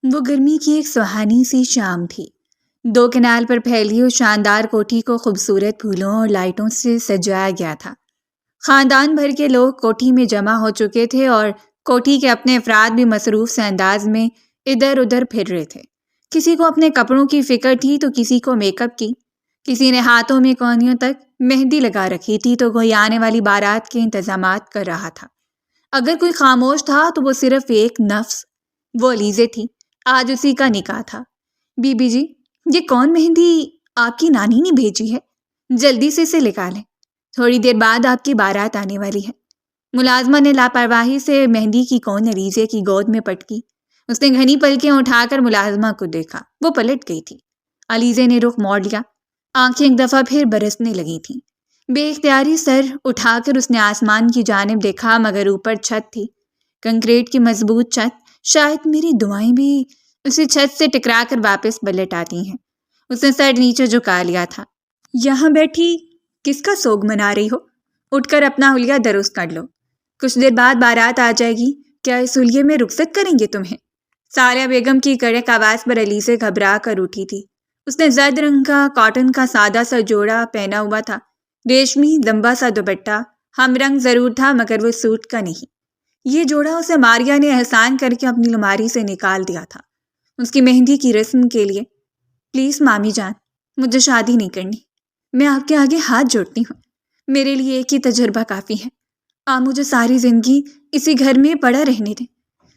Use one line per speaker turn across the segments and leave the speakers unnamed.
وہ گرمی کی ایک سہانی سی شام تھی۔ دو کنال پر پھیلی اس شاندار کوٹھی کو خوبصورت پھولوں اور لائٹوں سے سجایا گیا تھا۔ خاندان بھر کے لوگ کوٹھی میں جمع ہو چکے تھے اور کوٹھی کے اپنے افراد بھی مصروف سے انداز میں ادھر ادھر پھر رہے تھے۔ کسی کو اپنے کپڑوں کی فکر تھی تو کسی کو میک اپ کی، کسی نے ہاتھوں میں کونیوں تک مہندی لگا رکھی تھی تو کوئی آنے والی بارات کے انتظامات کر رہا تھا۔ اگر کوئی خاموش تھا تو وہ صرف ایک نفس، وہ علیزے تھی۔ آج اسی کا نکاح تھا۔ بی بی جی، یہ کون مہندی آپ کی نانی نے بھیجی ہے؟ جلدی سے اسے نکالیں، تھوڑی دیر بعد آپ کی بارات آنے والی ہے۔ ملازمہ نے لاپرواہی سے مہندی کی کون علیزے کی گود میں پٹکی۔ اس نے گھنی پلکیں اٹھا کر ملازمہ کو دیکھا۔ وہ پلٹ گئی تھی۔ علیزے نے رخ موڑ لیا۔ آنکھیں ایک دفعہ پھر برسنے لگی تھیں۔ بے اختیاری سر اٹھا کر اس نے آسمان کی جانب دیکھا، مگر اوپر چھت تھی، کنکریٹ کی مضبوط چھت۔ شاید میری دعائیں بھی اسے چھت سے ٹکرا کر واپس پلٹ آتی ہیں۔ اس نے سر نیچے جھکا لیا تھا۔ یہاں بیٹھی کس کا سوگ منا رہی ہو؟ اٹھ کر اپنا حلیہ درست کر لو، کچھ دیر بعد بارات آ جائے گی۔ کیا اس حلیے میں رخصت کریں گے تمہیں؟ سالیہ بیگم کی کڑک آواز پر علیزے گھبرا کر اٹھی تھی۔ اس نے زرد رنگ کا کاٹن کا سادہ سا جوڑا پہنا ہوا تھا، ریشمی لمبا سا دوپٹہ ہم رنگ ضرور تھا مگر وہ سوٹ کا نہیں۔ یہ جوڑا اسے ماریا نے احسان کر کے اپنی الماری سے نکال دیا تھا اس کی مہندی کی رسم کے لیے۔ پلیز مامی جان، مجھے شادی نہیں کرنی، میں آپ کے آگے ہاتھ جوڑتی ہوں، میرے لیے ایک ہی تجربہ کافی ہے۔ آپ مجھے ساری زندگی اسی گھر میں پڑا رہنے دیں،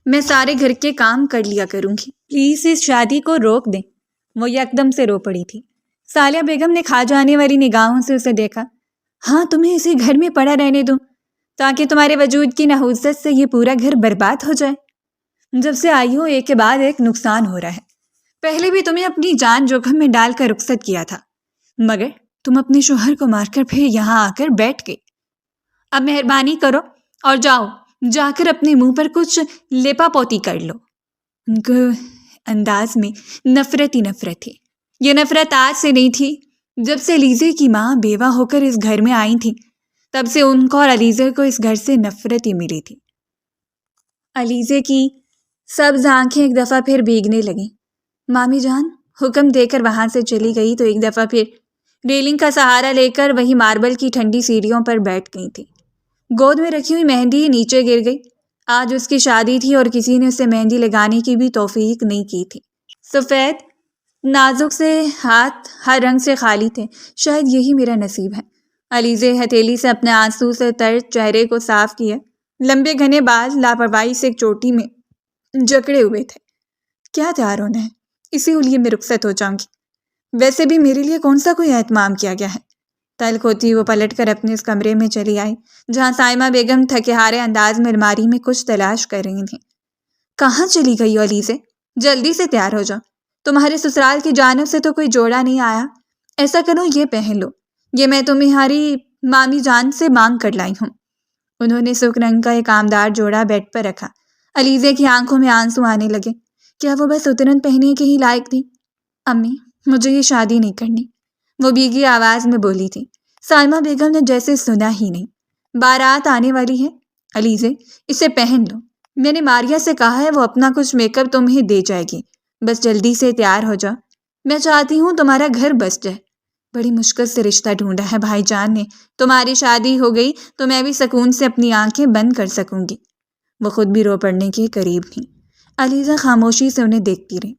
میں سارے گھر کے کام کر لیا کروں گی، پلیز اس شادی کو روک دیں۔ وہ یکدم سے رو پڑی تھی۔ سالیہ بیگم نے کھا جانے والی نگاہوں سے اسے دیکھا۔ ہاں، تمہیں اسی گھر میں پڑا رہنے دوں تاکہ تمہارے وجود کی نحوست سے یہ پورا گھر برباد ہو جائے؟ جب سے آئی ہو ایک کے بعد ایک نقصان ہو رہا ہے۔ پہلے بھی تمہیں اپنی جان جوخم میں ڈال کر رخصت کیا تھا، مگر تم اپنے شوہر کو مار کر پھر یہاں آ کر بیٹھ گئی۔ اب مہربانی کرو اور جاؤ، جا کر اپنے منہ پر کچھ لیپا پوتی کر لو۔ ان کو انداز میں نفرت ہی نفرت تھی۔ یہ نفرت آج سے نہیں تھی، جب سے علیزے کی ماں بیوہ ہو کر اس گھر میں آئی تھی تب سے ان کو اور علیزے کو اس گھر سے نفرت ہی ملی تھی۔ علیزے کی سبز آنکھیں ایک دفعہ پھر بھیگنے لگیں۔ مامی جان حکم دے کر وہاں سے چلی گئی تو ایک دفعہ پھر ریلنگ کا سہارا لے کر وہی ماربل کی ٹھنڈی سیڑھیوں پر بیٹھ گئی تھی۔ گود میں رکھی ہوئی مہندی نیچے گر گئی۔ آج اس کی شادی تھی اور کسی نے اسے مہندی لگانے کی بھی توفیق نہیں کی تھی۔ سفید نازک سے ہاتھ ہر رنگ سے خالی تھے۔ شاید یہی میرا نصیب ہے۔ علیزے ہتھیلی سے اپنے آنسو سے تر چہرے کو صاف کیا۔ لمبے گھنے بال لاپرواہی سے ایک چوٹی میں جکڑے ہوئے تھے۔ کیا تیار ہونا ہے، اسی حلیے میں رخصت ہو جاؤں گی۔ ویسے بھی میرے لیے کون سا کوئی اہتمام کیا گیا ہے؟ تلخ ہوتی وہ پلٹ کر اپنے اس کمرے میں چلی آئی جہاں سائمہ بیگم تھکے ہارے انداز میں الماری میں کچھ تلاش کر رہی تھیں۔ کہاں چلی گئی ہو علیزے؟ جلدی سے تیار ہو جاؤ، تمہارے سسرال کی جانب سے تو کوئی جوڑا نہیں آیا۔ ایسا کرو یہ پہن لو، یہ میں تمہاری مامی جان سے مانگ کر لائی ہوں۔ انہوں نے سرخ رنگ کا ایک آمدار جوڑا بیڈ پر رکھا۔ علیزے کی آنکھوں میں آنسو آنے لگے۔ کیا وہ بس اترن پہننے کے ہی لائق تھی؟ امی، مجھے یہ شادی نہیں کرنی، وہ بھیگی آواز میں بولی تھی۔ سائمہ بیگم نے جیسے سنا ہی نہیں۔ بارات آنے والی ہے علیزے، اسے پہن لو، میں نے ماریا سے کہا ہے وہ اپنا کچھ میک اپ تمہیں دے جائے گی، بس جلدی سے تیار ہو جاؤ، میں چاہتی ہوں تمہارا گھر بس جائے۔ بڑی مشکل سے رشتہ ڈھونڈا ہے بھائی جان نے، تمہاری شادی ہو گئی تو میں بھی سکون سے اپنی آنکھیں بند کر سکوں گی۔ وہ خود بھی رو پڑنے کے قریب تھیں۔ علیزہ خاموشی سے انہیں دیکھتی رہی۔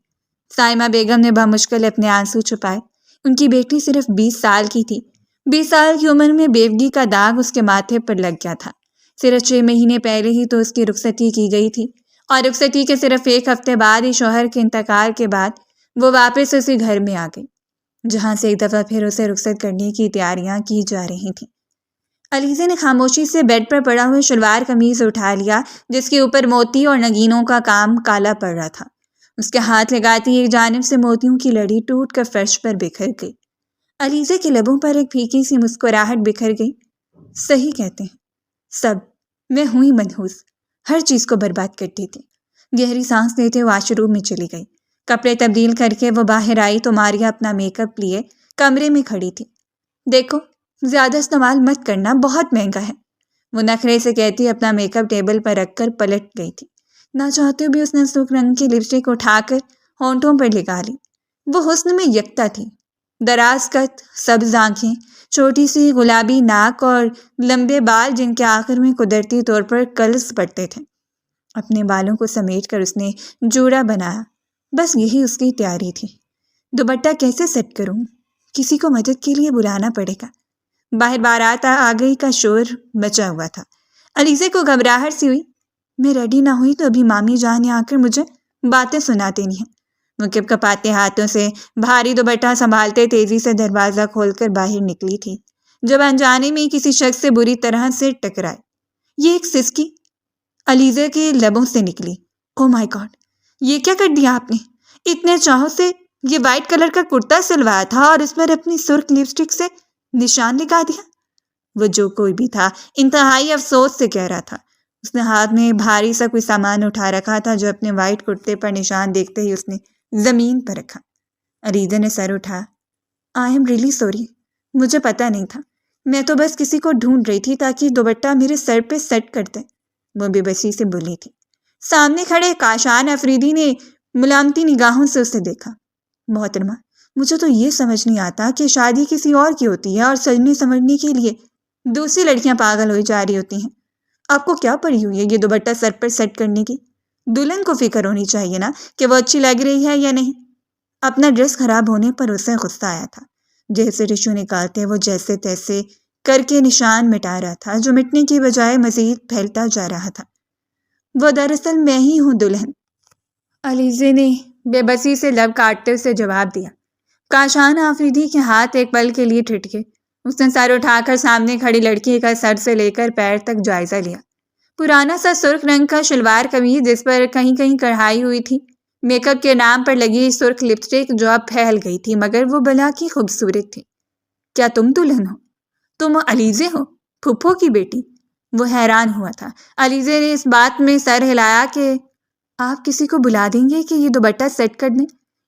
سائمہ بیگم نے بمشکل اپنے آنسو چھپائے۔ ان کی بیٹی صرف 20 سال کی تھی۔ 20 سال کی عمر میں بیوگی کا داغ اس کے ماتھے پر لگ گیا تھا۔ صرف 6 مہینے پہلے ہی تو اس کی رخصتی کی گئی تھی اور رخصتی کے صرف 1 ہفتے بعد ہی شوہر کے انتقال کے بعد وہ واپس اسی گھر میں آ گئی جہاں سے ایک دفعہ پھر اسے رخصت کرنے کی تیاریاں کی جا رہی تھیں۔ علیزے نے خاموشی سے بیڈ پر پڑا ہوئے شلوار قمیض اٹھا لیا جس کے اوپر موتی اور نگینوں کا کام کالا پڑ رہا تھا۔ اس کے ہاتھ لگاتی ایک جانب سے موتیوں کی لڑی ٹوٹ کر فرش پر بکھر گئی۔ علیزے کے لبوں پر ایک پھیکی سی مسکراہٹ بکھر گئی۔ صحیح کہتے ہیں سب، میں ہوں ہی منحوس، ہر چیز کو برباد کرتی تھی۔ گہری سانس لیتے واش روم میں چلی گئی۔ کپڑے تبدیل کر کے وہ باہر آئی تو ماریا اپنا میک اپ لیے کمرے میں کھڑی تھی۔ دیکھو، زیادہ استعمال مت کرنا، بہت مہنگا ہے، وہ نخرے سے کہتی اپنا میک اپ ٹیبل پر رکھ کر پلٹ گئی تھی۔ نہ چاہتے بھی اس نے سرخ رنگ کی لپسٹک اٹھا کر ہونٹوں پر لگا لی۔ وہ حسن میں یکتا تھی، دراز قد، سبز آنکھیں، چھوٹی سی گلابی ناک اور لمبے بال جن کے آخر میں قدرتی طور پر کلس پڑتے تھے۔ اپنے بالوں کو سمیٹ کر اس نے جوڑا بنایا، بس یہی اس کی تیاری تھی۔ دوپٹہ کیسے سیٹ کروں؟ کسی کو مدد کے لیے بلانا پڑے گا۔ باہر بارات آ گئی کا شور مچا ہوا تھا۔ علیزے کو گھبراہٹ سی ہوئی۔ میں ریڈی نہ ہوئی تو ابھی مامی جان آ کر مجھے باتیں سناتے نہیں ہیں۔ وہ کپ کپاتے ہاتھوں سے بھاری دوپٹہ سنبھالتے تیزی سے دروازہ کھول کر باہر نکلی تھی، جب انجانے میں کسی شخص سے بری طرح سے ٹکرائے۔ یہ ایک سسکی علیزے کے لبوں سے نکلی۔ او مائی گاڈ، یہ کیا کر دیا آپ نے؟ اتنے چاہوں سے یہ وائٹ کلر کا کرتا سلوایا تھا اور اس پر اپنی سرخ لپسٹک سے نشان لگا دیا۔ وہ جو کوئی بھی تھا انتہائی افسوس سے کہہ رہا تھا۔ اس نے ہاتھ میں بھاری سا کوئی سامان اٹھا رکھا تھا جو اپنے وائٹ کرتے پر نشان دیکھتے ہی اس نے زمین پر رکھا۔ علیزہ نے سر اٹھا۔ آئی ایم ریئلی سوری، مجھے پتہ نہیں تھا، میں تو بس کسی کو ڈھونڈ رہی تھی تاکہ دوپٹہ میرے سر پہ سیٹ کر دے، وہ بے بسی سے بولی تھی۔ سامنے کھڑے کاشان افریدی نے ملامتی نگاہوں سے اسے دیکھا۔ محترمہ، مجھے تو یہ سمجھ نہیں آتا کہ شادی کسی اور کی ہوتی ہے اور سجنے سمجھنے کے لیے دوسری لڑکیاں پاگل ہوئی جا رہی ہوتی ہیں۔ آپ کو کیا پڑی ہوئی ہے یہ دوپٹہ سر پر سیٹ کرنے کی؟ دلہن کو فکر ہونی چاہیے نا کہ وہ اچھی لگ رہی ہے یا نہیں۔ اپنا ڈریس خراب ہونے پر اسے غصہ آیا تھا۔ جیسے ٹشو نکالتے وہ جیسے تیسے کر کے نشان مٹا رہا تھا جو مٹنے کی بجائے مزید پھیلتا جا رہا تھا۔ وہ دراصل میں ہی ہوں دلہن، علیزے نے بے بسی سے لب کاٹتے اسے جواب دیا۔ کاشان آفریدی کے ہاتھ ایک پل کے لیے ٹھٹکے۔ اس نے سر اٹھا کر سامنے کھڑی لڑکی کا سر سے لے کر پیر تک جائزہ لیا۔ پرانا سا سرخ رنگ کا شلوار قمیض جس پر کہیں کہیں کڑھائی ہوئی تھی، میک اپ کے نام پر لگی سرخ لپسٹک جو اب پھیل گئی تھی مگر وہ بلا کی خوبصورت تھی۔ کیا تم دلہن ہو؟ تم علیزے ہو، پھپھو کی بیٹی؟ وہ حیران ہوا تھا۔ علیزے نے اس بات میں سر ہلایا کہ آپ کسی کو بلا دیں گے کہ یہ دوپٹہ سیٹ کر دیں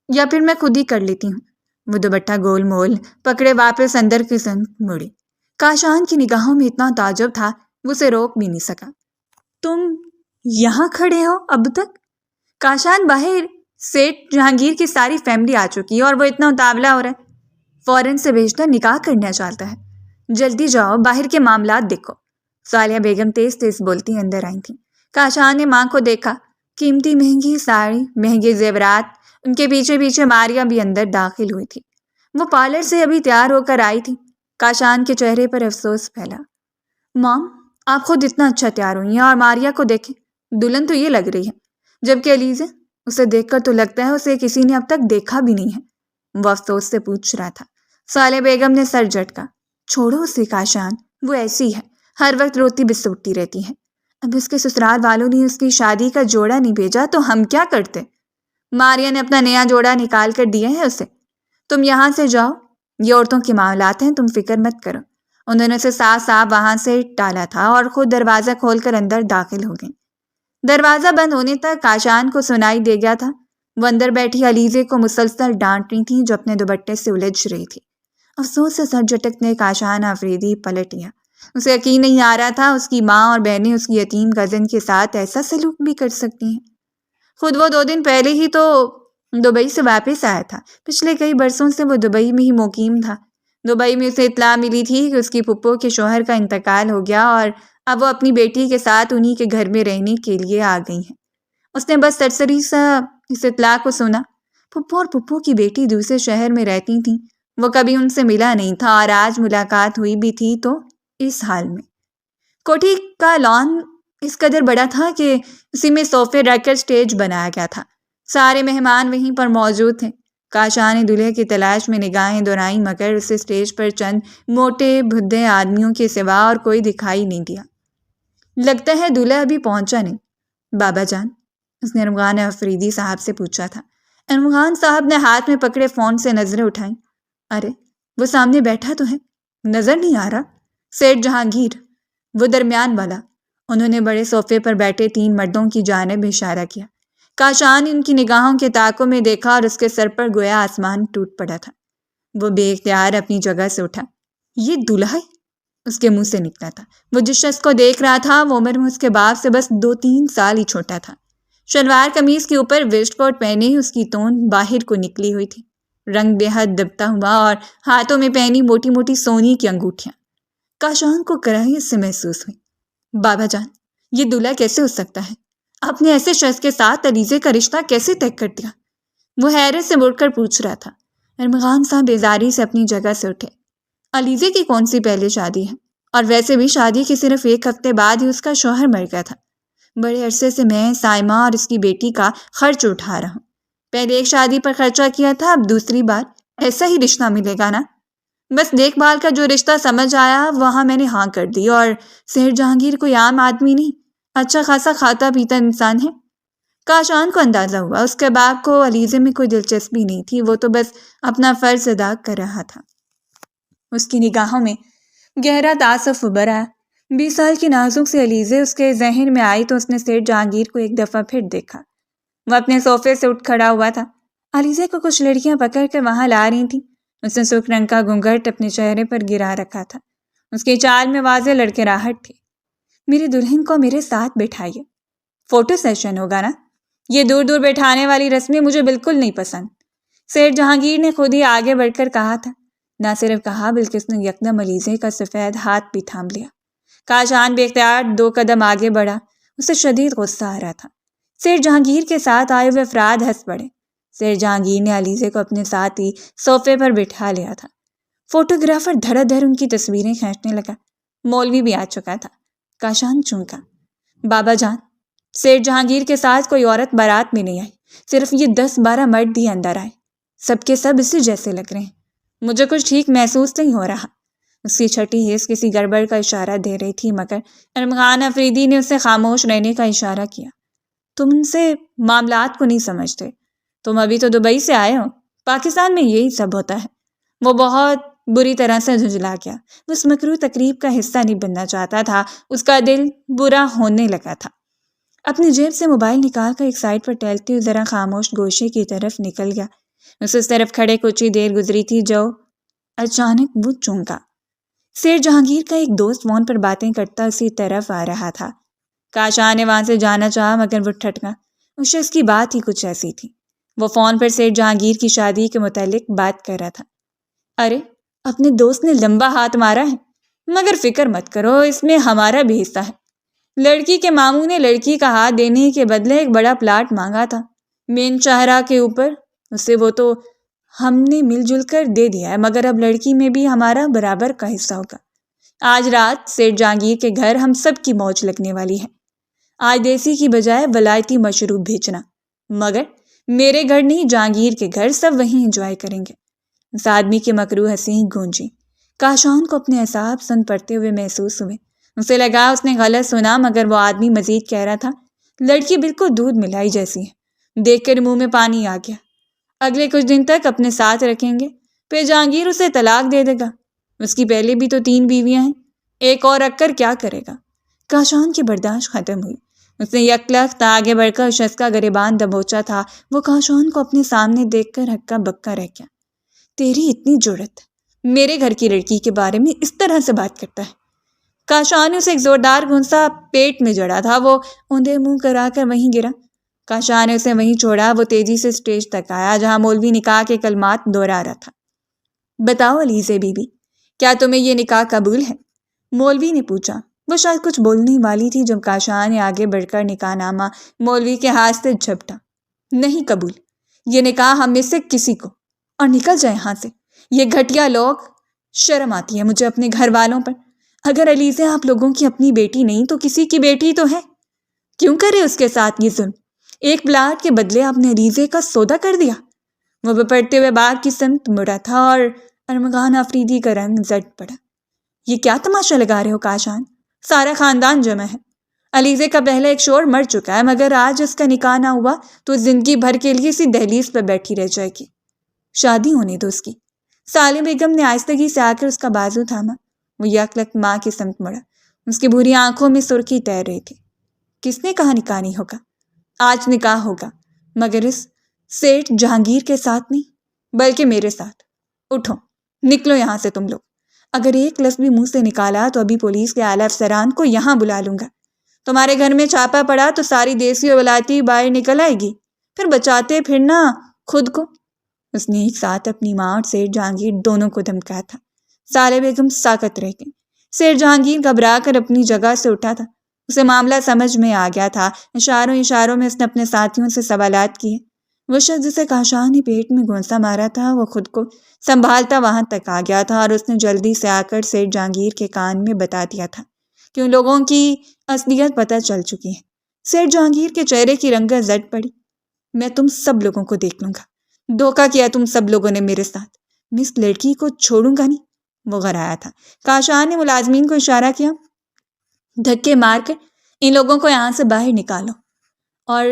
یا پھر میں خود ہی کر لیتی ہوں۔ وہ دوپٹہ گول مول پکڑے واپس اندر کی سمت مڑی۔ کاشان کی نگاہوں میں اتنا تعجب تھا وہ اسے روک بھی نہیں سکا۔ تم یہاں کھڑے ہو اب تک؟ کاشان، باہر سیٹ جہانگیر کی ساری فیملی آ چکی ہے اور وہ اتنا اتاولا ہو رہا ہے، فوراً سے بھیجتا نکاح کرنا چاہتا ہے۔ جلدی جاؤ، باہر کے معاملات دیکھو۔ صالحہ بیگم تیز تیز بولتی اندر آئی تھیں۔ کاشان نے ماں کو دیکھا۔ قیمتی مہنگی ساڑی، مہنگے زیورات، ان کے پیچھے پیچھے ماریا بھی اندر داخل ہوئی تھی۔ وہ پارلر سے ابھی تیار ہو کر آئی تھی۔ کاشان کے چہرے پر افسوس پھیلا۔ مام، آپ خود اتنا اچھا تیار ہوئی ہیں اور ماریا کو دیکھیں، دلہن تو یہ لگ رہی ہے، جبکہ علیزہ، اسے دیکھ کر تو لگتا ہے اسے کسی نے اب تک دیکھا بھی نہیں ہے، وہ افسوس سے پوچھ رہا تھا۔ صالحہ بیگم نے سر جھٹکا۔ چھوڑو اسے کاشان، وہ ایسی ہے، ہر وقت روتی بسوٹتی رہتی ہے۔ اب اس کے سسرال والوں نے اس کی شادی کا جوڑا نہیں بھیجا تو ہم کیا کرتے؟ ماریا نے اپنا نیا جوڑا نکال کر دیا ہے اسے۔ تم یہاں سے جاؤ، یہ عورتوں کے معاملات ہیں، تم فکر مت کرو۔ انہوں نے اسے صاف صاف وہاں سے ٹالا تھا اور خود دروازہ کھول کر اندر داخل ہو گئیں۔ دروازہ بند ہونے تک کاشان کو سنائی دے گیا تھا۔ وہ اندر بیٹھی علیزے کو مسلسل ڈانٹ رہی تھیں جو اپنے دوپٹے سے الجھ رہی تھی۔ افسوس سے سر جھٹکنے کاشان آفریدی پلٹ گیا۔ اسے یقین نہیں آ رہا تھا اس کی ماں اور بہنیں اس کی یتیم کزن کے ساتھ ایسا سلوک بھی کر سکتی ہیں۔ خود وہ 2 دن پہلے ہی تو دبئی سے واپس آیا تھا۔ پچھلے کئی برسوں سے وہ دبئی میں ہی مقیم تھا۔ دبئی میں اسے اطلاع ملی تھی کہ اس کی پھپھو کے شوہر کا انتقال ہو گیا اور اب وہ اپنی بیٹی کے ساتھ انہی کے گھر میں رہنے کے لیے آ گئی ہیں۔ اس نے بس سرسری سا اس اطلاع کو سنا۔ پھپھو اور پھپھو کی بیٹی دوسرے شہر میں رہتی تھیں۔ وہ کبھی ان سے ملا نہیں تھا اور آج ملاقات ہوئی بھی تھی تو اس حال میں۔ کوٹھی کا لان اس قدر بڑا تھا کہ اسی میں صوفے رکھ کر سٹیج بنایا گیا تھا۔ سارے مہمان وہیں پر موجود تھے۔ کاشان نے دلہے کی تلاش میں نگاہیں دورائیں مگر اسے سٹیج پر چند موٹے بھدے آدمیوں کے سوا اور کوئی دکھائی نہیں دیا۔ لگتا ہے دلہا ابھی پہنچا نہیں۔ بابا جان، اس نے ارمغان افریدی صاحب سے پوچھا تھا۔ ارمغان صاحب نے ہاتھ میں پکڑے فون سے نظریں اٹھائیں۔ ارے وہ سامنے بیٹھا تو ہے، نظر نہیں آ رہا؟ سیٹھ جہانگیر، وہ درمیان والا۔ انہوں نے بڑے صوفے پر بیٹھے 3 مردوں کی جانب اشارہ کیا۔ کاشان نے ان کی نگاہوں کے تاکوں میں دیکھا اور اس کے سر پر گویا آسمان ٹوٹ پڑا تھا۔ وہ بے اختیار اپنی جگہ سے اٹھا۔ یہ دلہا ہے؟ اس کے منہ سے نکلا تھا۔ وہ جس شخص کو دیکھ رہا تھا وہ عمر میں اس کے باپ سے بس 2-3 سال ہی چھوٹا تھا۔ شلوار قمیض کے اوپر ویسٹ کوٹ پہنے اس کی توند باہر کو نکلی ہوئی تھی، رنگ بے حد دبتا ہوا، اور ہاتھوں میں پہنی موٹی موٹی سونے کی انگوٹھیاں۔ کاشان کو کراہیت سے محسوس ہوئی۔ بابا جان، یہ دلہا کیسے ہو سکتا ہے؟ آپ نے ایسے شخص کے ساتھ علیزے کا رشتہ کیسے طے کر دیا؟ وہ حیرت سے مڑ کر پوچھ رہا تھا۔ ارمغان صاحب بیزاری سے اپنی جگہ سے اٹھے۔ علیزے کی کون سی پہلے شادی ہے؟ اور ویسے بھی شادی کے صرف 1 ہفتے بعد ہی اس کا شوہر مر گیا تھا۔ بڑے عرصے سے میں سائمہ اور اس کی بیٹی کا خرچ اٹھا رہا ہوں۔ پہلے ایک شادی پر خرچہ کیا تھا، اب دوسری بار ایسا ہی رشتہ ملے گا نا؟ بس دیکھ بھال کا جو رشتہ سمجھ آیا وہاں میں نے ہاں کر دی، اور سیٹھ جہانگیر کوئی عام آدمی نہیں، اچھا خاصا کھاتا پیتا انسان ہے۔ کاشان کو اندازہ ہوا اس کے باپ کو علیزے میں کوئی دلچسپی نہیں تھی، وہ تو بس اپنا فرض ادا کر رہا تھا۔ اس کی نگاہوں میں گہرا تعصف ابھر آیا۔ 20 سال کی نازک سے علیزے اس کے ذہن میں آئی تو اس نے سیٹھ جہانگیر کو ایک دفعہ پھر دیکھا۔ وہ اپنے صوفے سے اٹھ کھڑا ہوا تھا۔ علیزے کو کچھ لڑکیاں پکڑ کر وہاں لا رہی تھیں۔ اس نے سرخ رنگ کا گھونگھٹ اپنے چہرے پر گرا رکھا تھا۔ اس کی چال میں واضح لڑکراہٹ تھی۔ میری دلہن کو میرے ساتھ بٹھائیے، فوٹو سیشن ہوگا نا؟ یہ دور دور بیٹھانے والی رسمیں مجھے بالکل نہیں پسند، سیٹھ جہانگیر نے خود ہی آگے بڑھ کر کہا تھا۔ نہ صرف کہا بلکہ اس نے یکدم علیزے کا سفید ہاتھ بھی تھام لیا۔ کاشان بے اختیار 2 قدم آگے بڑھا۔ اسے شدید غصہ آ رہا تھا۔ سیٹھ جہانگیر کے ساتھ آئے ہوئے افراد ہنس پڑے۔ سیٹھ جہانگیر نے علیزے کو اپنے ساتھ ہی صوفے پر بٹھا لیا تھا۔ فوٹوگرافر دھڑا دھڑ ان کی تصویریں کھینچنے لگا۔ مولوی بھی آ چکا تھا۔ کاشان چونکا۔ بابا جان، سیٹھ جہانگیر کے ساتھ کوئی عورت بارات میں نہیں آئی، صرف یہ 10-12 مرد ہی اندر آئے، سب کے سب اسی جیسے لگ رہے ہیں۔ مجھے کچھ ٹھیک محسوس نہیں ہو رہا۔ اس کی چھٹی حس کسی گڑبڑ کا اشارہ دے رہی تھی، مگر ارمغان افریدی نے اسے خاموش رہنے کا اشارہ کیا۔ تم ان سے معاملات کو نہیں سمجھتے، تم ابھی تو دبئی سے آئے ہو، پاکستان میں یہی سب ہوتا ہے۔ وہ بہت بری طرح سے جھنجھلا گیا۔ وہ اس مکروہ تقریب کا حصہ نہیں بننا چاہتا تھا، اس کا دل برا ہونے لگا تھا۔ اپنی جیب سے موبائل نکال کر ایک سائٹ پر ٹہلتے ہوئے ذرا خاموش گوشے کی طرف نکل گیا۔ اس طرف کھڑے کچھ ہی دیر گزری تھی جو اچانک وہ چونکا۔ سیٹھ جہانگیر کا ایک دوست فون پر باتیں کرتا اسی طرف آ رہا تھا۔ کاشان نے وہاں سے جانا چاہا مگر وہ ٹھٹکا۔ اس شخص کی بات ہی کچھ ایسی تھی۔ وہ فون پر سیٹھ جہانگیر کی شادی کے متعلق بات کر رہا تھا۔ ارے، اپنے دوست نے لمبا ہاتھ مارا ہے، مگر فکر مت کرو، اس میں ہمارا بھی حصہ ہے۔ لڑکی کے ماموں نے لڑکی کا ہاتھ دینے کے بدلے ایک بڑا پلاٹ مانگا تھا مین چہرہ کے اوپر، اسے وہ تو ہم نے مل جل کر دے دیا ہے، مگر اب لڑکی میں بھی ہمارا برابر کا حصہ ہوگا۔ آج رات سیٹھ جہانگیر کے گھر ہم سب کی موج لگنے والی ہے۔ آج دیسی کی بجائے ولایتی مشروب بھیجنا، مگر میرے گھر نہیں، جہانگیر کے گھر، سب وہیں انجوائے کریں گے۔ اس آدمی کی مکروہ ہنسی گونجی۔ کاشان کو اپنے اعصاب سن پڑتے ہوئے محسوس ہوئے۔ اسے لگا اس نے غلط سنا، مگر وہ آدمی مزید کہہ رہا تھا، لڑکی بالکل دودھ ملائی جیسی ہے۔ دیکھ کر منہ میں پانی آ گیا۔ اگلے کچھ دن تک اپنے ساتھ رکھیں گے، پھر جہانگیر اسے طلاق دے دے گا۔ اس کی پہلے بھی تو 3 بیویاں ہیں، ایک اور رکھ کر کیا کرے گا؟ کاشان کی برداشت ختم ہوئی۔ اس نے یک لخت آگے بڑھ کر شخص کا گریبان دبوچا تھا۔ وہ کاشان کو اپنے سامنے دیکھ کر ہکا بکا رہ گیا۔ تیری اتنی جرت، میرے گھر کی لڑکی کے بارے میں اس طرح سے بات کرتا ہے؟ کاشان نے اسے ایک زوردار گھونسا پیٹ میں جڑا تھا، وہ اوندے منہ کرا کر وہیں گرا۔ کاشان نے اسے وہیں چھوڑا۔ وہ تیزی سے سٹیج تک آیا جہاں مولوی نکاح کے کلمات دہرا رہا تھا۔ بتاؤ علیزے بی بی، کیا تمہیں یہ نکاح قبول ہے؟ مولوی نے پوچھا۔ وہ شاید کچھ بولنے والی تھی جب کاشان نے آگے بڑھ کر نکاح نامہ مولوی کے ہاتھ سے جھپٹا۔ نہیں قبول، یہ نکاح ہم میں سے کسی کو، اور نکل جائے یہاں سے، یہ گھٹیا لوگ۔ شرم آتی ہے مجھے اپنے گھر والوں پر۔ اگر علیزے آپ لوگوں کی اپنی بیٹی نہیں تو کسی کی بیٹی تو ہے، کیوں کرے اس کے ساتھ یہ ظلم؟ ایک پلاٹ کے بدلے آپ نے علیزے کا سودا کر دیا۔ وہ بپڑتے ہوئے باغ کی سمت مڑا تھا اور ارمغان آفریدی کا رنگ زٹ پڑا۔ یہ کیا تماشا لگا رہے ہو کاشان؟ سارا خاندان جمع ہے۔ علیزے کا پہلا ایک شوہر مر چکا ہے، مگر آج اس کا نکاح نہ ہوا تو زندگی بھر کے لیے اسی دہلیز پر بیٹھی رہ جائے گی۔ شادی ہونے دو اس کی۔ سالم بیگم نے آہستگی سے آ کر اس کا بازو تھاما۔ وہ یک لخت ماں کی سمت مڑا۔ اس کی بھوری آنکھوں میں سرخی تیر رہی تھی۔ کس نے کہا نکاح نہیں ہوگا؟ آج نکاح ہوگا، مگر اس سیٹھ جہانگیر کے ساتھ نہیں، بلکہ میرے ساتھ۔ اٹھو، نکلو یہاں سے تم لوگ۔ اگر ایک لفظ بھی منہ سے نکالا تو ابھی پولیس کے اعلیٰ افسران کو یہاں بلا لوں گا۔ تمہارے گھر میں چھاپا پڑا تو ساری دیسی اور ولایتی باہر نکل آئے گی، پھر بچاتے پھرنا خود کو۔ اس نے ایک ساتھ اپنی ماں اور سیٹھ جہانگیر دونوں کو دھمکایا تھا۔ سالے بیگم ساکت رہ گئی۔ سیٹھ جہانگیر گھبرا کر اپنی جگہ سے اٹھا تھا۔ اسے معاملہ سمجھ میں آ گیا تھا۔ اشاروں میں اس نے اپنے ساتھیوں سے سوالات کیے۔ وہ شخص جسے کاشان نے پیٹ میں گھونسا مارا تھا، وہ خود کو سنبھالتا وہاں تک آ گیا تھا، اور اس نے جلدی سے آ کر سیٹھ جہانگیر کے کان میں بتا دیا تھا کہ ان لوگوں کی اصلیت پتہ چل چکی ہے۔ سیٹھ جہانگیر کے چہرے کی رنگت زد پڑی۔ میں تم سب لوگوں کو دیکھ لوں گا۔ دھوکہ کیا تم سب لوگوں نے میرے ساتھ۔ میں اس لڑکی کو چھوڑوں گا نہیں۔ وہ غرایا تھا۔ کاشان نے ملازمین کو اشارہ کیا، دھکے مار کر ان لوگوں کو یہاں سے باہر نکالو۔ اور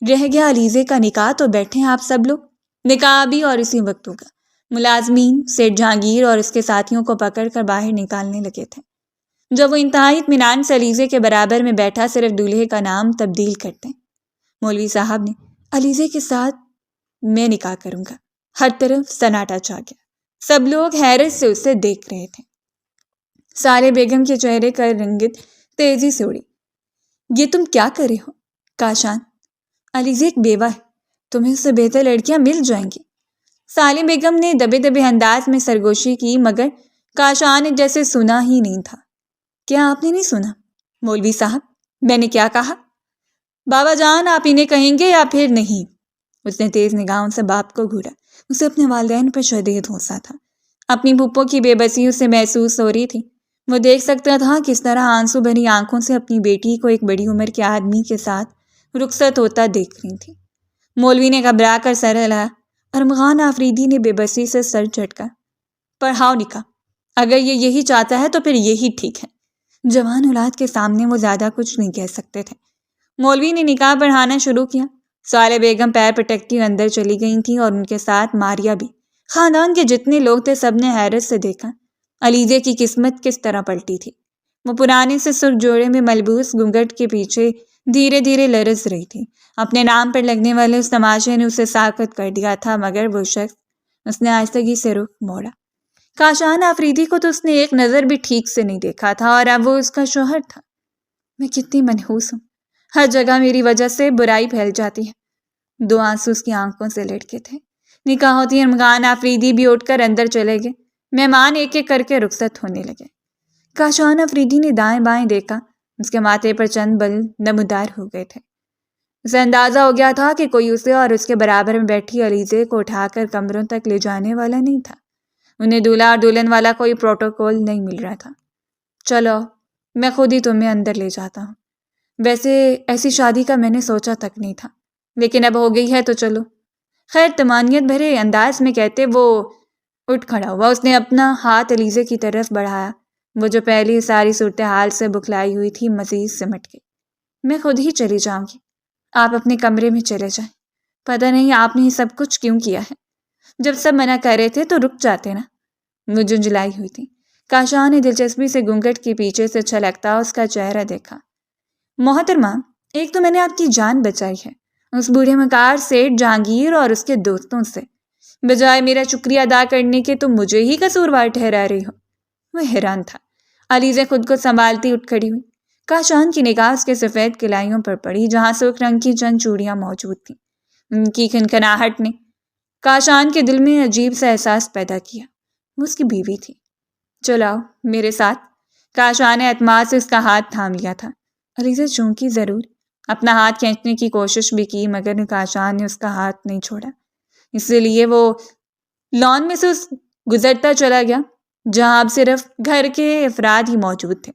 رہ گیا علیزے کا نکاح، تو بیٹھے آپ سب لوگ، نکاح بھی اور اسی وقت ہوگا۔ ملازمین سیٹھ جہانگیر اور اس کے ساتھیوں کو پکڑ کر باہر نکالنے لگے تھے۔ جب وہ انتہائی اطمینان سے علیزے کے برابر میں بیٹھا صرف دولہے کا نام تبدیل کرتے، مولوی صاحب نے علیزے کے ساتھ میں نکاح کروں گا۔ ہر طرف سناٹا چھا گیا۔ سب لوگ حیرت سے اسے دیکھ رہے تھے۔ سالے بیگم کے چہرے کا رنگت تیزی سے اڑی۔ یہ تم کیا کر رہے ہو کاشان؟ علیزے ایک بیوہ ہے، تمہیں اس سے بہتر لڑکیاں مل جائیں گی۔ سالم بیگم نے دبے دبے انداز میں سرگوشی کی، مگر کاشان نے جیسے سنا ہی نہیں تھا۔ کیا آپ نے نہیں سنا مولوی صاحب؟ میں نے کیا کہا؟ بابا جان آپ انہیں کہیں گے یا پھر نہیں؟ اس نے تیز نگاہوں سے باپ کو گھورا۔ اسے اپنے والدین پر شدید غصہ تھا۔ اپنی پھپھو کی بے بسی اسے محسوس ہو رہی تھی۔ وہ دیکھ سکتا تھا کس طرح آنسو بھری آنکھوں سے اپنی بیٹی کو ایک بڑی عمر کے آدمی کے ساتھ رخصت ہوتا دیکھ رہی تھی۔ مولوی نے گھبرا کر سر ہلایا۔ ارمغان آفریدی نے بے بسی سے سر جھٹکا۔ پڑھاؤ نکاح، اگر یہ یہی چاہتا ہے تو پھر یہی ٹھیک ہے۔ جوان اولاد کے سامنے وہ زیادہ کچھ نہیں کہہ سکتے تھے۔ مولوی نے نکاح پڑھانا شروع کیا۔ سالے بیگم پیر پٹکتی اندر چلی گئی تھیں، اور ان کے ساتھ ماریا بھی۔ خاندان کے جتنے لوگ تھے سب نے حیرت سے دیکھا علیزے کی قسمت کس طرح پلٹی تھی۔ وہ پرانے سے سرخ جوڑے میں ملبوس گھونگھٹ کے پیچھے دھیرے دھیرے لرز رہی تھی۔ اپنے نام پر لگنے والے اس تماشے نے اسے ساکت کر دیا تھا، مگر وہ شخص، اس نے آہستگی سے رخ موڑا۔ کاشان آفریدی کو تو اس نے ایک نظر بھی ٹھیک سے نہیں دیکھا تھا، اور اب وہ اس کا شوہر تھا۔ میں کتنی منحوس ہوں، ہر جگہ میری وجہ سے برائی پھیل جاتی ہے۔ دو آنسو اس کی آنکھوں سے لڑکے تھے۔ نکاح ہوتی ارمغان آفریدی بھی اٹھ کر اندر چلے گئے۔ مہمان ایک ایک کر کے رخصت ہونے لگے۔ کاشان آفریدی نے دائیں بائیں دیکھا۔ اس کے ماتھے پر چند بل نمودار ہو گئے تھے۔ اسے اندازہ ہو گیا تھا کہ کوئی اسے اور اس کے برابر میں بیٹھی علیزے کو اٹھا کر کمروں تک لے جانے والا نہیں تھا۔ انہیں دولہا اور دلہن والا کوئی پروٹوکول نہیں مل رہا تھا۔ چلو میں خود ہی تمہیں اندر لے جاتا ہوں۔ ویسے ایسی شادی کا میں نے سوچا تک نہیں تھا، لیکن اب ہو گئی ہے تو چلو۔ خیر تمانیت بھرے انداز میں کہتے وہ اٹھ کھڑا ہوا۔ اس نے اپنا ہاتھ علیزے کی طرف بڑھایا۔ وہ جو پہلی ساری صورتحال سے بکھلائی ہوئی تھی مزید سمٹ گئی۔ میں خود ہی چلی جاؤں گی، آپ اپنے کمرے میں چلے جائیں۔ پتہ نہیں آپ نے یہ سب کچھ کیوں کیا ہے؟ جب سب منع کر رہے تھے تو رک جاتے نا۔ وہ جنجلائی ہوئی تھی۔ کاشان نے دلچسپی سے گھونگھٹ کے پیچھے سے چھلکتا اس کا چہرہ دیکھا۔ محترمہ، ایک تو میں نے آپ کی جان بچائی ہے اس بوڑھے مکار سیٹھ جہانگیر اور اس کے دوستوں سے، بجائے میرا شکریہ ادا کرنے کے تم مجھے ہی قصوروار ٹھہرا رہی ہو۔ وہ حیران تھا۔ علیزے خود کو سنبھالتی اٹھ کھڑی ہوئی۔ کاشان کی نگاہ اس کے سفید کلائیوں پر پڑی، جہاں سرخ رنگ کی چند چوڑیاں موجود تھیں۔ ان کی کھنکھناہٹ نے کاشان کے دل میں عجیب سا احساس پیدا کیا۔ وہ اس کی بیوی تھی۔ چلاؤ میرے ساتھ۔ کاشان نے اعتماد سے اس کا ہاتھ تھام لیا تھا۔ علیزے چونکی ضرور، اپنا ہاتھ کھینچنے کی کوشش بھی کی، مگر کاشان نے اس کا ہاتھ نہیں چھوڑا۔ اس لیے وہ لان میں سے گزرتا چلا گیا، جہاں اب صرف گھر کے افراد ہی موجود تھے۔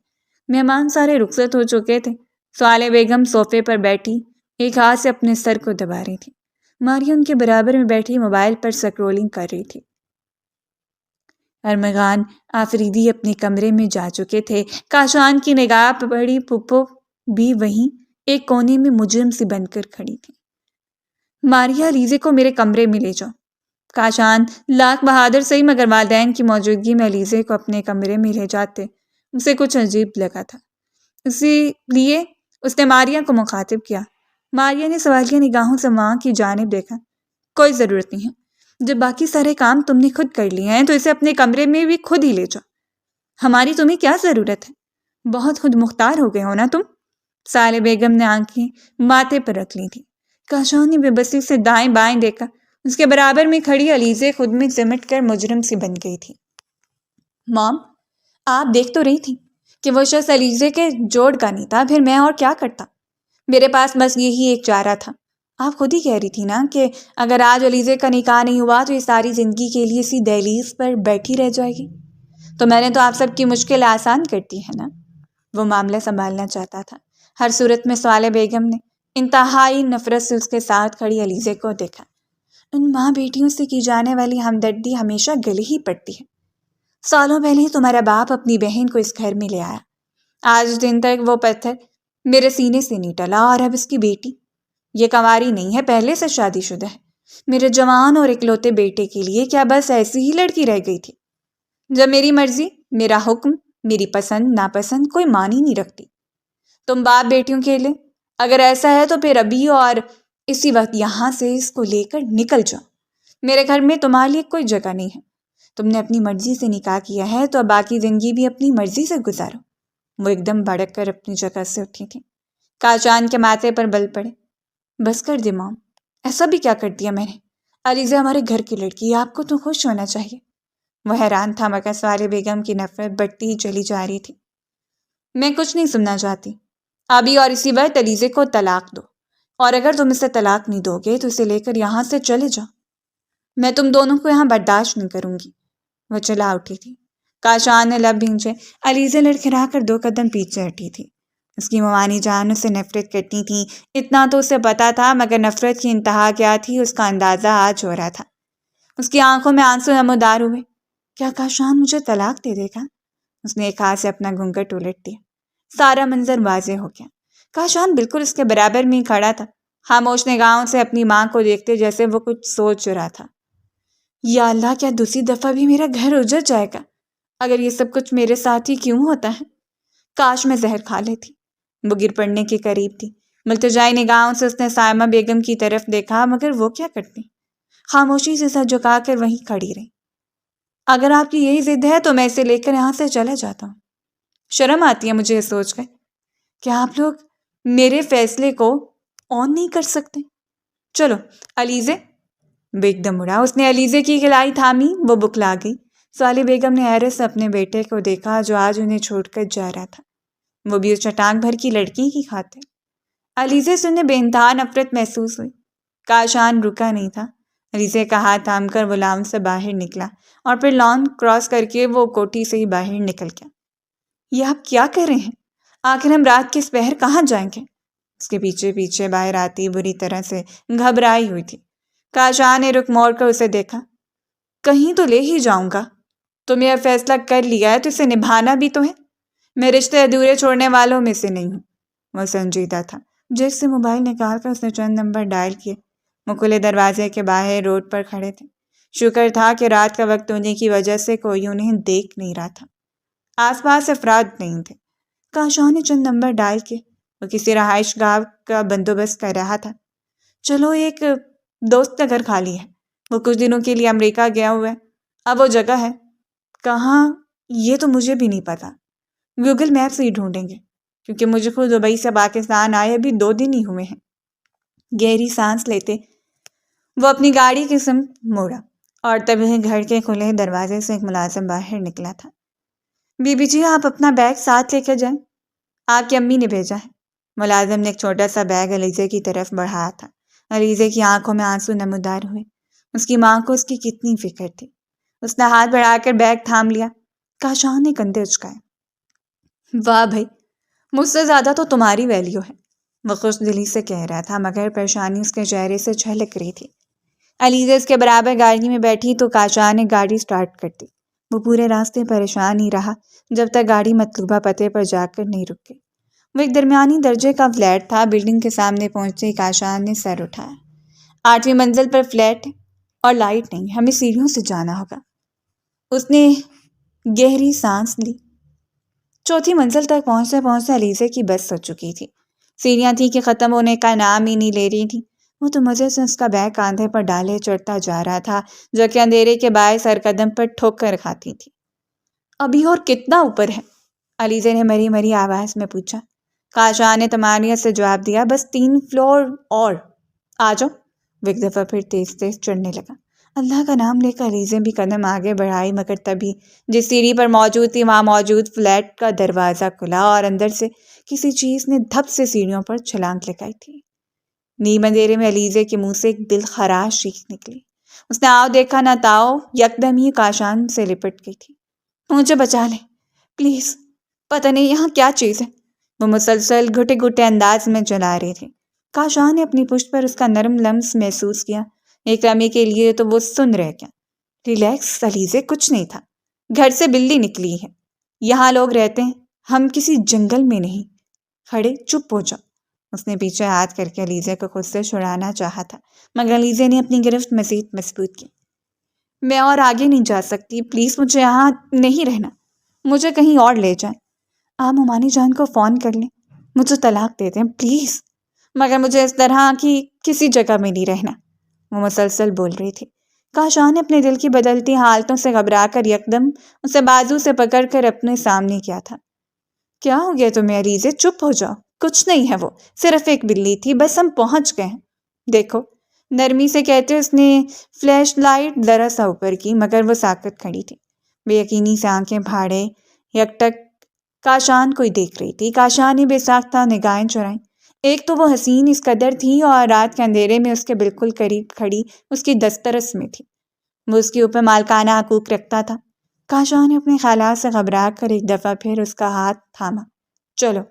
مہمان سارے رخصت ہو چکے تھے۔ سالے بیگم صوفے پر بیٹھی ایک ہاتھ سے اپنے سر کو دبا رہی تھی۔ ماریا ان کے برابر میں بیٹھی موبائل پر سکرولنگ کر رہی تھی۔ ارمغان آفریدی اپنے کمرے میں جا چکے تھے۔ کاشان کی نگاہ بڑی پھپھو بھی وہیں ایک کونے میں مجرم سی بن کر کھڑی تھی۔ ماریا، علیزے کو میرے کمرے میں لے جاؤ۔ کاشان لاکھ بہادر صحیح، مگر والدین کی موجودگی میں علیزے کو اپنے کمرے میں لے جاتے اسے کچھ عجیب لگا تھا۔ اسی لیے اس نے ماریا کو مخاطب کیا۔ ماریا نے سوالیہ نگاہوں سے ماں کی جانب دیکھا۔ کوئی ضرورت نہیں ہے، جب باقی سارے کام تم نے خود کر لیے ہیں تو اسے اپنے کمرے میں بھی خود ہی لے جاؤ۔ ہماری تمہیں کیا ضرورت ہے؟ بہت خود مختار ہو گئے ہو نا تم۔ سالے بیگم نے آنکھیں ماتھے پر رکھ لی تھی۔ کاشان نے بے بسی سے دائیں بائیں دیکھا۔ اس کے برابر میں کھڑی علیزے خود میں سمٹ کر مجرم سی بن گئی تھی۔ مام، آپ دیکھ تو رہی تھی کہ وہ شخص علیزے کے جوڑ کا نہیں تھا، پھر میں اور کیا کرتا؟ میرے پاس بس یہی ایک چارہ تھا۔ آپ خود ہی کہہ رہی تھی نا کہ اگر آج علیزے کا نکاح نہیں ہوا تو یہ ساری زندگی کے لیے اسی دہلیز پر بیٹھی رہ جائے گی۔ تو میں نے تو آپ سب کی مشکل آسان کر دی ہے نا۔ وہ معاملہ سنبھالنا چاہتا تھا۔ ہر صورت میں سوالے بیگم نے انتہائی نفرت سے اس کے ساتھ کھڑی علیزے کو دیکھا۔ ان ماں بیٹیوں سے کی جانے والی ہمدردی ہمیشہ گلے ہی پڑتی ہے۔ سالوں پہلے تمہارا باپ اپنی بہن کو اس گھر میں لے آیا۔ آج دن تک وہ پتھر میرے سینے سے نہیں ٹلا، اور اب اس کی بیٹی یہ کنواری نہیں ہے، پہلے سے شادی شدہ ہے۔ میرے جوان اور اکلوتے بیٹے کے لیے کیا بس ایسی ہی لڑکی رہ گئی تھی؟ جب میری مرضی، میرا حکم، میری پسند ناپسند کوئی معنی نہیں رکھتی۔ تم باپ بیٹیوں کے لیے اگر ایسا ہے تو پھر ابھی اور اسی وقت یہاں سے اس کو لے کر نکل جاؤ۔ میرے گھر میں تمہارے لیے کوئی جگہ نہیں ہے۔ تم نے اپنی مرضی سے نکاح کیا ہے تو اب باقی زندگی بھی اپنی مرضی سے گزارو۔ وہ ایک دم بھڑک کر اپنی جگہ سے اٹھی تھی۔ کاشان کے ماتھے پر بل پڑے۔ بس کر دے مام، ایسا بھی کیا کر دیا میں نے؟ علیزہ ہمارے گھر کی لڑکی ہے، آپ کو تو خوش ہونا چاہیے۔ وہ حیران تھا مگر سوارے بیگم کی نفرت بڑھتی ہی چلی جا رہی تھی۔ میں کچھ نہیں سننا چاہتی۔ ابھی اور اسی وقت علیزے کو طلاق دو، اور اگر تم اسے طلاق نہیں دو گے تو اسے لے کر یہاں سے چلے جاؤ۔ میں تم دونوں کو یہاں برداشت نہیں کروں گی۔ وہ چلا اٹھی تھی۔ کاشان نے لب بھینچے۔ علیزہ لڑکھڑا کر 2 قدم پیچھے ہٹی تھی۔ اس کی ممانی جان اسے نفرت کرتی تھی، اتنا تو اسے پتا تھا، مگر نفرت کی انتہا کیا تھی اس کا اندازہ آج ہو رہا تھا۔ اس کی آنکھوں میں آنسو نمودار ہوئے۔ کیا کاشان مجھے طلاق دے دے گا؟ اس نے ایک ہاتھ سے اپنا گھونگھٹ الٹ دیا۔ سارا منظر واضح ہو گیا۔ کاشان بالکل اس کے برابر میں ہی کھڑا تھا، خاموش نگاہوں سے اپنی ماں کو دیکھتے جیسے وہ کچھ سوچ رہا تھا۔ یا اللہ، کیا دوسری دفعہ بھی میرا گھر اجڑ جائے گا؟ اگر یہ سب کچھ میرے ساتھ ہی کیوں ہوتا ہے؟ کاش میں زہر کھا لیتی۔ وہ گر پڑنے کے قریب تھی۔ ملتجائی نگاہوں سے اس نے سائمہ بیگم کی طرف دیکھا، مگر وہ کیا کرتی؟ خاموشی سے سر جھکا کر وہیں کھڑی رہی۔ اگر آپ کی یہی ضد ہے تو میں اسے لے کر یہاں سے چلا جاتا ہوں۔ شرم آتی ہے مجھے یہ سوچ کر کہ آپ لوگ میرے فیصلے کو آن نہیں کر سکتے۔ چلو علیزے۔ وہ ایک دم اڑا۔ اس نے علیزے کی کلائی تھامی، وہ بکلا گئی۔ سوالی بیگم نے حیرت سے اپنے بیٹے کو دیکھا جو آج انہیں چھوڑ کر جا رہا تھا، وہ بھی اس چٹان بھر کی لڑکی کی خاطر۔ علیزے سے انہیں بے انتہا نفرت محسوس ہوئی۔ کاشان رکا نہیں تھا۔ علیزے کا ہاتھ تھام کر وہ لان سے باہر نکلا، اور پھر لان کراس کر کے وہ کوٹھی سے ہی باہر نکل گیا۔ یہ آپ کیا کر رہے ہیں؟ آخر ہم رات کے اس پہر کہاں جائیں گے؟ اس کے پیچھے پیچھے باہر آتی بری طرح سے گھبرائی ہوئی تھی۔ کاشان نے رخ موڑ کر اسے دیکھا۔ کہیں تو لے ہی جاؤں گا۔ تم یہ فیصلہ کر لیا ہے تو اسے نبھانا بھی تو ہے۔ میں رشتے ادھورے چھوڑنے والوں میں سے نہیں ہوں۔ وہ سنجیدہ تھا۔ جیب سے موبائل نکال کر اس نے چند نمبر ڈائل کیے۔ وہ کھلے دروازے کے باہر روڈ پر کھڑے تھے۔ شکر تھا کہ رات کا وقت ہونے کی وجہ سے کوئی انہیں دیکھ نہیں رہا تھا۔ آس پاس افراد نہیں تھے۔ کاشان نے چند نمبر ڈائل کیے۔ وہ کسی رہائش گاہ کا بندوبست کر رہا تھا۔ چلو، ایک دوست کا گھر خالی ہے، وہ کچھ دنوں کے لیے امریکہ گیا ہوا ہے۔ اب وہ جگہ ہے کہاں یہ تو مجھے بھی نہیں پتا، گوگل میپ سے ہی ڈھونڈیں گے، کیونکہ مجھے خود دبئی سے پاکستان آئے ابھی 2 دن ہی ہوئے ہیں۔ گہری سانس لیتے وہ اپنی گاڑی کی سمت موڑا، اور تبھی گھر کے کھلے دروازے سے ایک ملازم باہر نکلا تھا۔ بی بی جی، آپ اپنا بیگ ساتھ لے کر جائیں، آپ کی امی نے بھیجا ہے۔ ملازم نے ایک چھوٹا سا بیگ علیزے کی طرف بڑھایا تھا۔ علیزے کی آنکھوں میں آنسو نمودار ہوئے۔ اس کی ماں کو اس کی کتنی فکر تھی۔ اس نے ہاتھ بڑھا کر بیگ تھام لیا۔ کاشان نے کندھے اچکائے۔ واہ بھائی، مجھ سے زیادہ تو تمہاری ویلیو ہے، وہ خوش دلی سے کہہ رہا تھا، مگر پریشانی اس کے چہرے سے جھلک رہی تھی۔ علیزہ اس کے برابر گاڑی میں بیٹھی تو کاشان نے گاڑی سٹارٹ کر دی۔ وہ پورے راستے پریشان ہی رہا جب تک گاڑی مطلوبہ پتے پر جا کر نہیں رک گئی۔ وہ ایک درمیانی درجے کا فلیٹ تھا۔ بلڈنگ کے سامنے پہنچتے ہی کاشان نے سر اٹھایا۔ 8ویں منزل پر فلیٹ ہے اور لائٹ نہیں، ہمیں سیڑھیوں سے جانا ہوگا۔ اس نے گہری سانس لی۔ 4تھی منزل تک پہنچتے پہنچتے علیزہ کی بس ہو چکی تھی۔ سیڑھیاں تھی کہ ختم ہونے کا نام ہی نہیں لے رہی تھی۔ وہ تو مزے سے اس کا بیگ کاندھے پر ڈالے چڑھتا جا رہا تھا، جو کہ اندھیرے کے باعث ہر قدم پر ٹھوکر کھاتی تھی۔ ابھی اور کتنا اوپر ہے؟ علیزہ نے مری مری آواز میں پوچھا۔ کاشان نے تمانیت سے جواب دیا، بس 3 فلور اور آ جاؤ۔ وہ ایک دفعہ پھر تیز تیز چڑھنے لگا۔ اللہ کا نام لے کر علیزہ بھی قدم آگے بڑھائی، مگر تبھی جس سیڑھی پر موجود تھی وہاں موجود فلیٹ کا دروازہ کھلا اور اندر سے کسی چیز نے دھپ سے سیڑھیوں پر چھلانگ لگائی تھی۔ نیم اندھیرے میں علیزہ کے منہ سے ایک دل خراش چیخ نکلی۔ اس نے آؤ دیکھا نہ تاؤ، یکدم ہی کاشان سے لپٹ گئی تھی۔ مجھے بچا لیں پلیز، پتہ نہیں یہاں کیا چیز ہے، وہ مسلسل گھٹے گھٹے انداز میں چلا رہی تھی۔ کاشان نے اپنی پشت پر اس کا نرم لمس محسوس کیا۔ ایک لمحے کے لیے تو وہ سن رہ گیا۔ ریلیکس علیزہ، کچھ نہیں تھا، گھر سے بلی نکلی ہے، یہاں لوگ رہتے ہیں، ہم کسی جنگل میں نہیں کھڑے، چپ ہو جاؤ۔ اس نے پیچھے ہاتھ کر کے علیزہ کو خود سے چھڑانا چاہا تھا، مگر علیزہ نے اپنی گرفت مزید مضبوط کی۔ میں اور آگے نہیں جا سکتی، پلیز مجھے یہاں نہیں رہنا، مجھے کہیں اور لے جائیں۔ آپ ممانی جان کو فون کر لیں، مجھے طلاق دے دیں پلیز، مگر مجھے اس طرح کی کسی جگہ میں نہیں رہنا، وہ مسلسل بول رہی تھی۔ کاشان نے اپنے دل کی بدلتی حالتوں سے گھبرا کر یکدم اسے بازو سے پکڑ کر اپنے سامنے کیا تھا۔ کیا ہو گیا تمہیں علیزہ؟ چپ ہو جاؤ، کچھ نہیں ہے، وہ صرف ایک بلی تھی، بس ہم پہنچ گئے ہیں۔ دیکھو، نرمی سے کہتے اس نے فلیش لائٹ ذرا سا اوپر کی، مگر وہ ساکت کھڑی تھی، بے یقینی سے آنکھیں پھاڑے یکٹک کاشان کو ہی دیکھ رہی تھی۔ کاشان نے بے ساختہ نگاہیں چرائیں۔ ایک تو وہ حسین اس قدر تھی اور رات کے اندھیرے میں اس کے بالکل قریب کھڑی اس کی دسترس میں تھی، وہ اس کے اوپر مالکانہ حقوق رکھتا تھا۔ کاشان نے اپنے خیالات سے گھبرا کر ایک دفعہ پھر اس کا ہاتھ تھاما۔ چلو،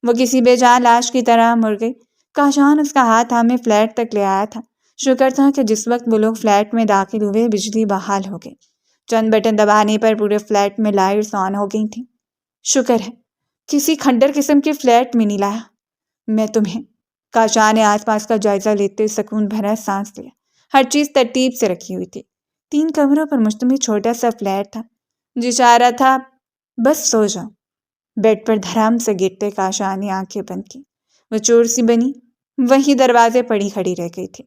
وہ کسی بے جان لاش کی طرح مڑ گئی۔ کاشان اس کا ہاتھ تھامے فلیٹ تک لے آیا تھا۔ شکر تھا کہ جس وقت وہ لوگ فلیٹ میں داخل ہوئے بجلی بحال ہو گئی۔ چند بٹن دبانے پر پورے فلیٹ میں لائٹس آن ہو گئی تھیں۔ شکر ہے کسی کھنڈر قسم کے فلیٹ میں نہیں لایا میں تمہیں۔ کاشان نے آس پاس کا جائزہ لیتے سکون بھرا سانس لیا۔ ہر چیز ترتیب سے رکھی ہوئی تھی۔ 3 کمروں پر مشتمل چھوٹا سا فلیٹ تھا جو چاہ رہا تھا بس سو جاؤ۔ بیڈ پر دھڑام سے گرتے کاشان نے آنکھیں بند کی۔ وہ چور سی بنی وہیں دروازے پڑی کھڑی رہ گئی تھی۔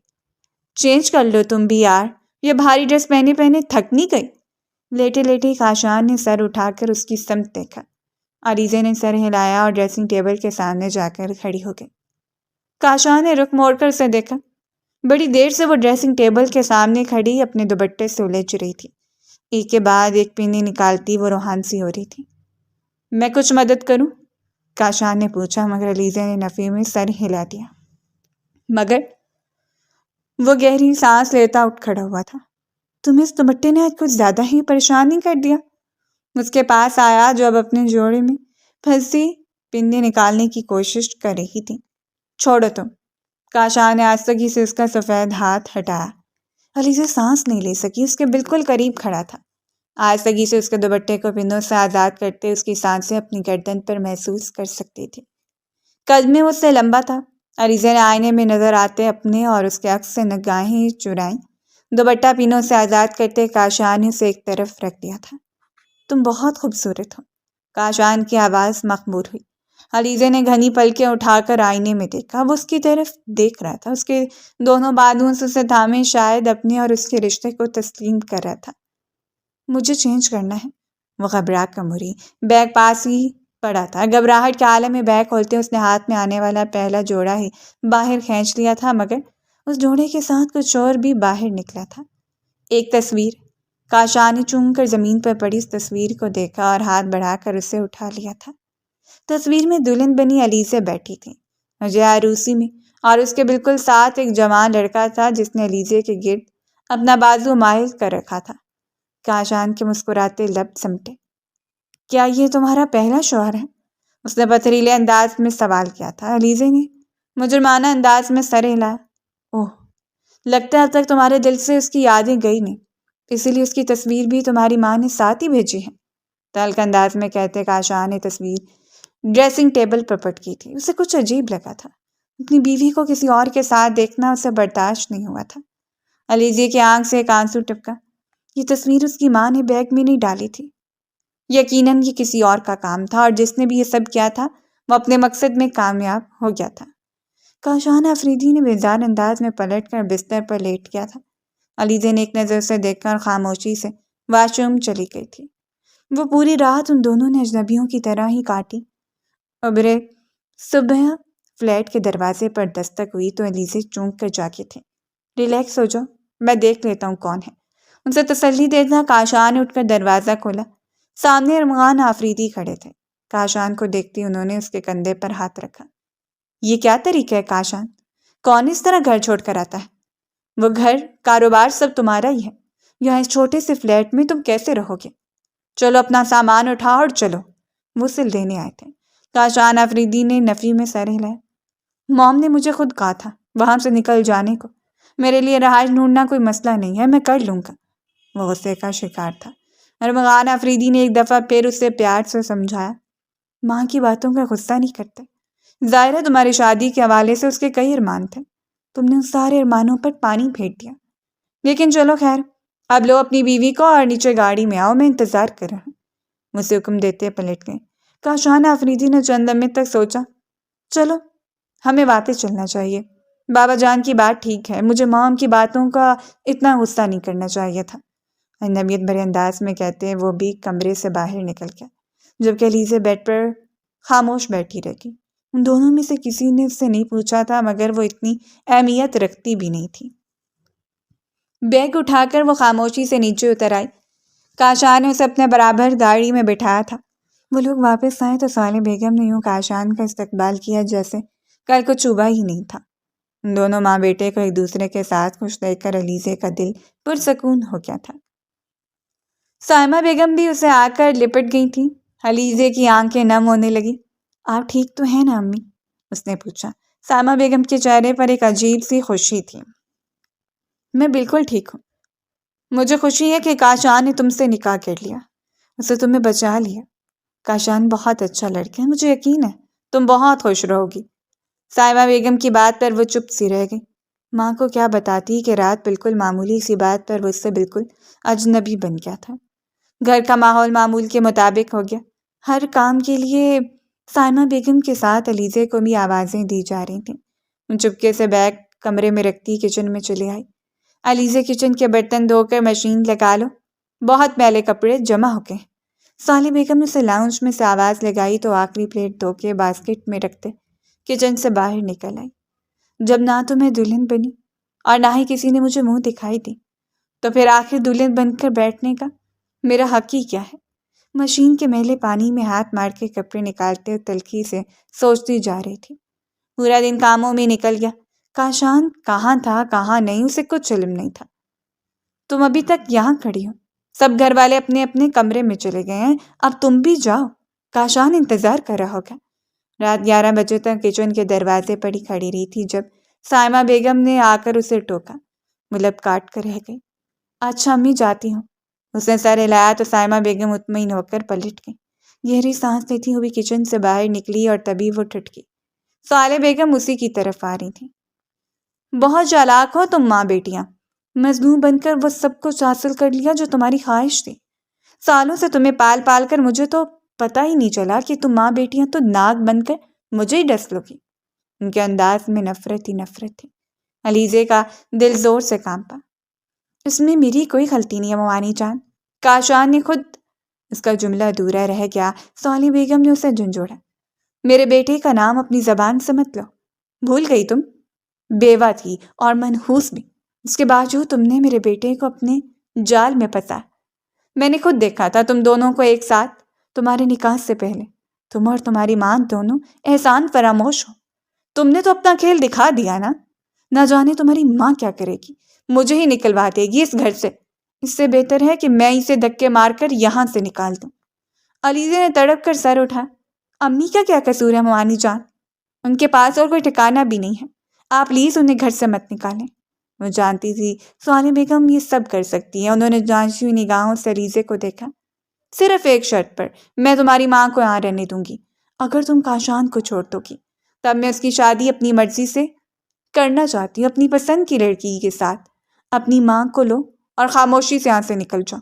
چینج کر لو تم بھی یار، یہ بھاری ڈریس پہنے پہنے تھک نہیں گئی؟ لیٹے لیٹے کاشان نے سر اٹھا کر اس کی سمت دیکھا۔ علیزہ نے سر ہلایا اور ڈریسنگ ٹیبل کے سامنے جا کر کھڑی ہو گئی۔ کاشان نے رخ موڑ کر اسے دیکھا۔ بڑی دیر سے وہ ڈریسنگ ٹیبل کے سامنے کھڑی اپنے دوپٹے سے الجھ رہی تھی۔ ایک کے بعد ایک پینی نکالتی وہ روحان سی ہو رہی تھی۔ میں کچھ مدد کروں؟ کاشان نے پوچھا، مگر علیزہ نے نفی میں سر ہلا دیا۔ مگر وہ گہری سانس لیتا اٹھ کھڑا ہوا تھا۔ تمہیں اس دوپٹے نے آج کچھ زیادہ ہی پریشان نہیں کر دیا؟ اس کے پاس آیا جو اب اپنے جوڑے میں پھنسی پنی نکالنے کی کوشش کر رہی تھی۔ چھوڑو تم۔ کاشان نے آستگی سے اس کا سفید ہاتھ ہٹایا۔ علیزہ سانس نہیں لے سکی، اس کے بالکل قریب کھڑا تھا۔ آستگی سے اس کے دوپٹے کو پنوں سے آزاد کرتے اس کی سانسیں اپنی گردن پر محسوس کر سکتی تھی۔ قد میں اس سے لمبا تھا۔ علیزہ نے آئینے میں نظر آتے اپنے اور اس کے عکس سے نگاہیں چرائیں۔ دوپٹہ پینوں سے آزاد کرتے کاشان نے اسے ایک طرف رکھ دیا تھا۔ تم بہت خوبصورت ہو، کاشان کی آواز مخمور ہوئی۔ علیزہ نے گھنی پلکیں اٹھا کر آئینے میں دیکھا۔ وہ اس کی طرف دیکھ رہا تھا، اس کے دونوں بازوؤں سے اسے تھامے شاید اپنے اور اس کے رشتے کو تسلیم کر رہا تھا۔ مجھے چینج کرنا ہے، وہ گھبرا کر مڑی۔ بیگ پاس ہی پڑا تھا۔ گھبراہٹ کے عالم میں بیگ کھولتے اس نے ہاتھ میں آنے والا پہلا جوڑا ہی باہر کھینچ لیا تھا، مگر اس جوڑے کے ساتھ کچھ اور بھی باہر نکلا تھا۔ ایک تصویر۔ کاشان نے چونک کر زمین پر پڑی اس تصویر کو دیکھا اور ہاتھ بڑھا کر اسے اٹھا لیا تھا۔ تصویر میں دلہن بنی علیزہ بیٹھی تھی مجھے عروسی میں، اور اس کے بالکل ساتھ ایک جوان لڑکا تھا جس نے علیزہ کے گرد اپنا بازو مائل کر رکھا تھا۔ کاشان کے مسکراتے لب سمٹے۔ کیا یہ تمہارا پہلا شوہر ہے؟ اس نے پتھریلے انداز میں سوال کیا تھا۔ علیزہ نے مجرمانہ انداز میں سر ہلایا۔ اوہ، لگتا ہے اب تک تمہارے دل سے اس کی یادیں گئی نہیں، اسی لیے اس کی تصویر بھی تمہاری ماں نے ساتھ ہی بھیجی ہے، تلخ انداز میں کہتے کاشان نے تصویر ڈریسنگ ٹیبل پر پٹکی تھی۔ اسے کچھ عجیب لگا تھا، اپنی بیوی کو کسی اور کے ساتھ دیکھنا اسے برداشت نہیں ہوا تھا۔ علیزہ کی آنکھ سے ایک آنسو ٹپکا۔ یہ تصویر اس کی ماں نے بیگ میں نہیں ڈالی تھی، یقیناً یہ کسی اور کا کام تھا، اور جس نے بھی یہ سب کیا تھا وہ اپنے مقصد میں کامیاب ہو گیا تھا۔ کاشان آفریدی نے بیزار انداز میں پلٹ کر بستر پر لیٹ گیا تھا۔ علیزہ نے ایک نظر سے دیکھ کر خاموشی سے واش روم چلی گئی تھی۔ وہ پوری رات ان دونوں نے اجنبیوں کی طرح ہی کاٹی۔ ابرے صبح فلیٹ کے دروازے پر دستک ہوئی تو علیزے چونک کر جاگے تھے۔ ریلیکس ہو جاؤ، میں دیکھ لیتا ہوں کون ہے، ان سے تسلی دیتا کاشان نے اٹھ کر دروازہ کھولا۔ سامنے ارمغان آفریدی کھڑے تھے۔ کاشان کو دیکھتی انہوں نے اس کے کندھے پر ہاتھ رکھا۔ یہ کیا طریقہ ہے کاشان؟ کون اس طرح گھر چھوڑ کر آتا ہے؟ وہ گھر، کاروبار سب تمہارا ہی ہے، یہاں اس چھوٹے سے فلیٹ میں تم کیسے رہو گے؟ چلو اپنا سامان اٹھاؤ اور چلو۔ وہ سل دینے آئے تھے۔ کاشان آفریدی نے نفی میں سر ہلایا۔ موم نے مجھے خود کہا تھا وہاں سے نکل جانے کو، میرے لیے رہائش ڈھونڈنا کوئی مسئلہ نہیں ہے، میں کر لوں گا۔ وہ غصے کا شکار تھا۔ ارمغان آفریدی نے ایک دفعہ پھر اسے پیار سے سمجھایا، ماں کی باتوں کا غصہ نہیں کرتے، ظاہر ہے تمہاری شادی کے حوالے سے اس کے کئی ارمان تھے، تم نے اس سارے ارمانوں پر پانی پھیر دیا۔ لیکن چلو خیر، اب لو اپنی بیوی کو اور نیچے گاڑی میں آؤ، میں انتظار کر رہا ہوں۔ مجھے حکم دیتے پلٹ گئے۔ کاشان آفریدی نے چند لمحے تک سوچا، چلو ہمیں واپس چلنا چاہیے، بابا جان کی بات ٹھیک ہے، مجھے موم کی باتوں کا اتنا غصہ نہیں کرنا چاہیے تھا۔ نمیت بھرے انداز میں کہتے وہ بھی کمرے سے باہر نکل گیا، جبکہ علیزے بیڈ پر خاموش بیٹھی رہی۔ ان دونوں میں سے کسی نے اس سے نہیں پوچھا تھا، مگر وہ اتنی اہمیت رکھتی بھی نہیں تھی۔ بیگ اٹھا کر وہ خاموشی سے نیچے اتر آئی۔ کاشان نے اسے اپنے برابر گاڑی میں بٹھایا تھا۔ وہ لوگ واپس آئے تو صالح بیگم نے یوں کاشان کا استقبال کیا جیسے کل کو چوبا ہی نہیں تھا۔ دونوں ماں بیٹے کو ایک دوسرے کے ساتھ خوش دیکھ کر علیزے کا دل پرسکون ہو گیا تھا۔ سائمہ بیگم بھی اسے آ کر لپٹ گئی تھی۔ علیزے کی آنکھیں نم ہونے لگی۔ آپ ٹھیک تو ہیں نا امی؟ اس نے پوچھا۔ سائمہ بیگم کے چہرے پر ایک عجیب سی خوشی تھی۔ میں بالکل ٹھیک ہوں، مجھے خوشی ہے کہ کاشان نے تم سے نکاح کر لیا، اسے تمہیں بچا لیا۔ کاشان بہت اچھا لڑکا ہے، مجھے یقین ہے تم بہت خوش رہو گی۔ سائمہ بیگم کی بات پر وہ چپ سی رہ گئی۔ ماں کو کیا بتاتی کہ رات بالکل معمولی سی بات پر وہ اس سے بالکل اجنبی بن گیا تھا۔ گھر کا ماحول معمول کے مطابق ہو گیا۔ ہر کام کے لیے سائمہ بیگم کے ساتھ علیزے کو بھی آوازیں دی جا رہی تھیں۔ وہ چپکے سے بیگ کمرے میں رکھتی کچن میں چلی آئی۔ علیزے کچن کے برتن دھو کر مشین لگا لو، بہت میلے کپڑے جمع ہو گئے۔ صالح بیگم نے اسے لاؤنج میں سے آواز لگائی تو آخری پلیٹ دھو کے باسکٹ میں رکھتے کچن سے باہر نکل آئی۔ جب نہ تو میں دلہن بنی اور نہ ہی کسی نے مجھے منہ دکھائی دی، تو پھر آخر دلہن بن کر بیٹھنے کا میرا حق ہی کیا ہے؟ مشین کے میلے پانی میں ہاتھ مار کے کپڑے نکالتے اور تلخی سے سوچتی جا رہی تھی۔ پورا دن کاموں میں نکل گیا۔ کاشان کہاں تھا کہاں نہیں اسے کچھ علم نہیں تھا۔ تم ابھی تک یہاں کھڑی ہو، سب گھر والے اپنے اپنے کمرے میں چلے گئے ہیں، اب تم بھی جاؤ، کاشان انتظار کر رہا ہوگا۔ رات 11 بجے تک کچن کے دروازے پر ہی کھڑی رہی تھی جب سائمہ بیگم نے آ کر اسے ٹوکا۔ وہ لب کاٹ کر رہ گئی۔ اچھا امی جاتی ہوں۔ اس نے سر ہلایا تو سائمہ بیگم مطمئن ہو کر پلٹ گئی۔ گہری سانس لیتی ہوئی کچن سے باہر نکلی اور تبھی وہ ٹھٹکی۔ صالح بیگم اسی کی طرف آ رہی تھی۔ بہت چالاک ہو تم ماں بیٹیاں، مظلوم بن کر وہ سب کچھ حاصل کر لیا جو تمہاری خواہش تھی۔ سالوں سے تمہیں پال پال کر مجھے تو پتہ ہی نہیں چلا کہ تم ماں بیٹیاں تو ناک بن کر مجھے ہی ڈس لو گی۔ ان کے انداز میں نفرت ہی نفرت تھی۔ علیزے کا دل زور سے کانپا۔ اس میں میری کوئی غلطی نہیں ہے موانی جان، کاشان نے خود۔ اس کا جملہ ادھورا رہ گیا۔ صالح بیگم نے اسے جھنجھوڑا۔ میرے بیٹے کا نام اپنی زبان سے مت لو، بھول گئی تم؟ بیوہ تھی اور منحوس بھی، اس کے باوجود تم نے میرے بیٹے کو اپنے جال میں پھنسا۔ میں نے خود دیکھا تھا تم دونوں کو ایک ساتھ، تمہارے نکاح سے پہلے۔ تم اور تمہاری ماں دونوں احسان فراموش ہو۔ تم نے تو اپنا کھیل دکھا دیا نا، نہ جانے تمہاری ماں کیا کرے گی، مجھے ہی نکلوا دے گی اس گھر سے۔ اس سے بہتر ہے کہ میں اسے دھکے مار کر یہاں سے نکال دوں۔ علیزے نے تڑپ کر سر اٹھا۔ امی کا کیا قصور ہے موانی جان؟ ان کے پاس اور کوئی ٹھکانہ بھی نہیں ہے، آپ پلیز انہیں گھر سے مت نکالیں۔ وہ جانتی تھی صالح بیگم یہ سب کر سکتی ہے۔ انہوں نے جانچی ہوئی نگاہوں سے علیزے کو دیکھا۔ صرف ایک شرط پر میں تمہاری ماں کو یہاں رہنے دوں گی، اگر تم کاشان کو چھوڑ دو گی تب میں اس کی شادی اپنی مرضی سے کرنا چاہتی ہوں، اپنی پسند کی لڑکی کے ساتھ۔ اپنی ماں کو لو اور خاموشی سے یہاں سے نکل جاؤ،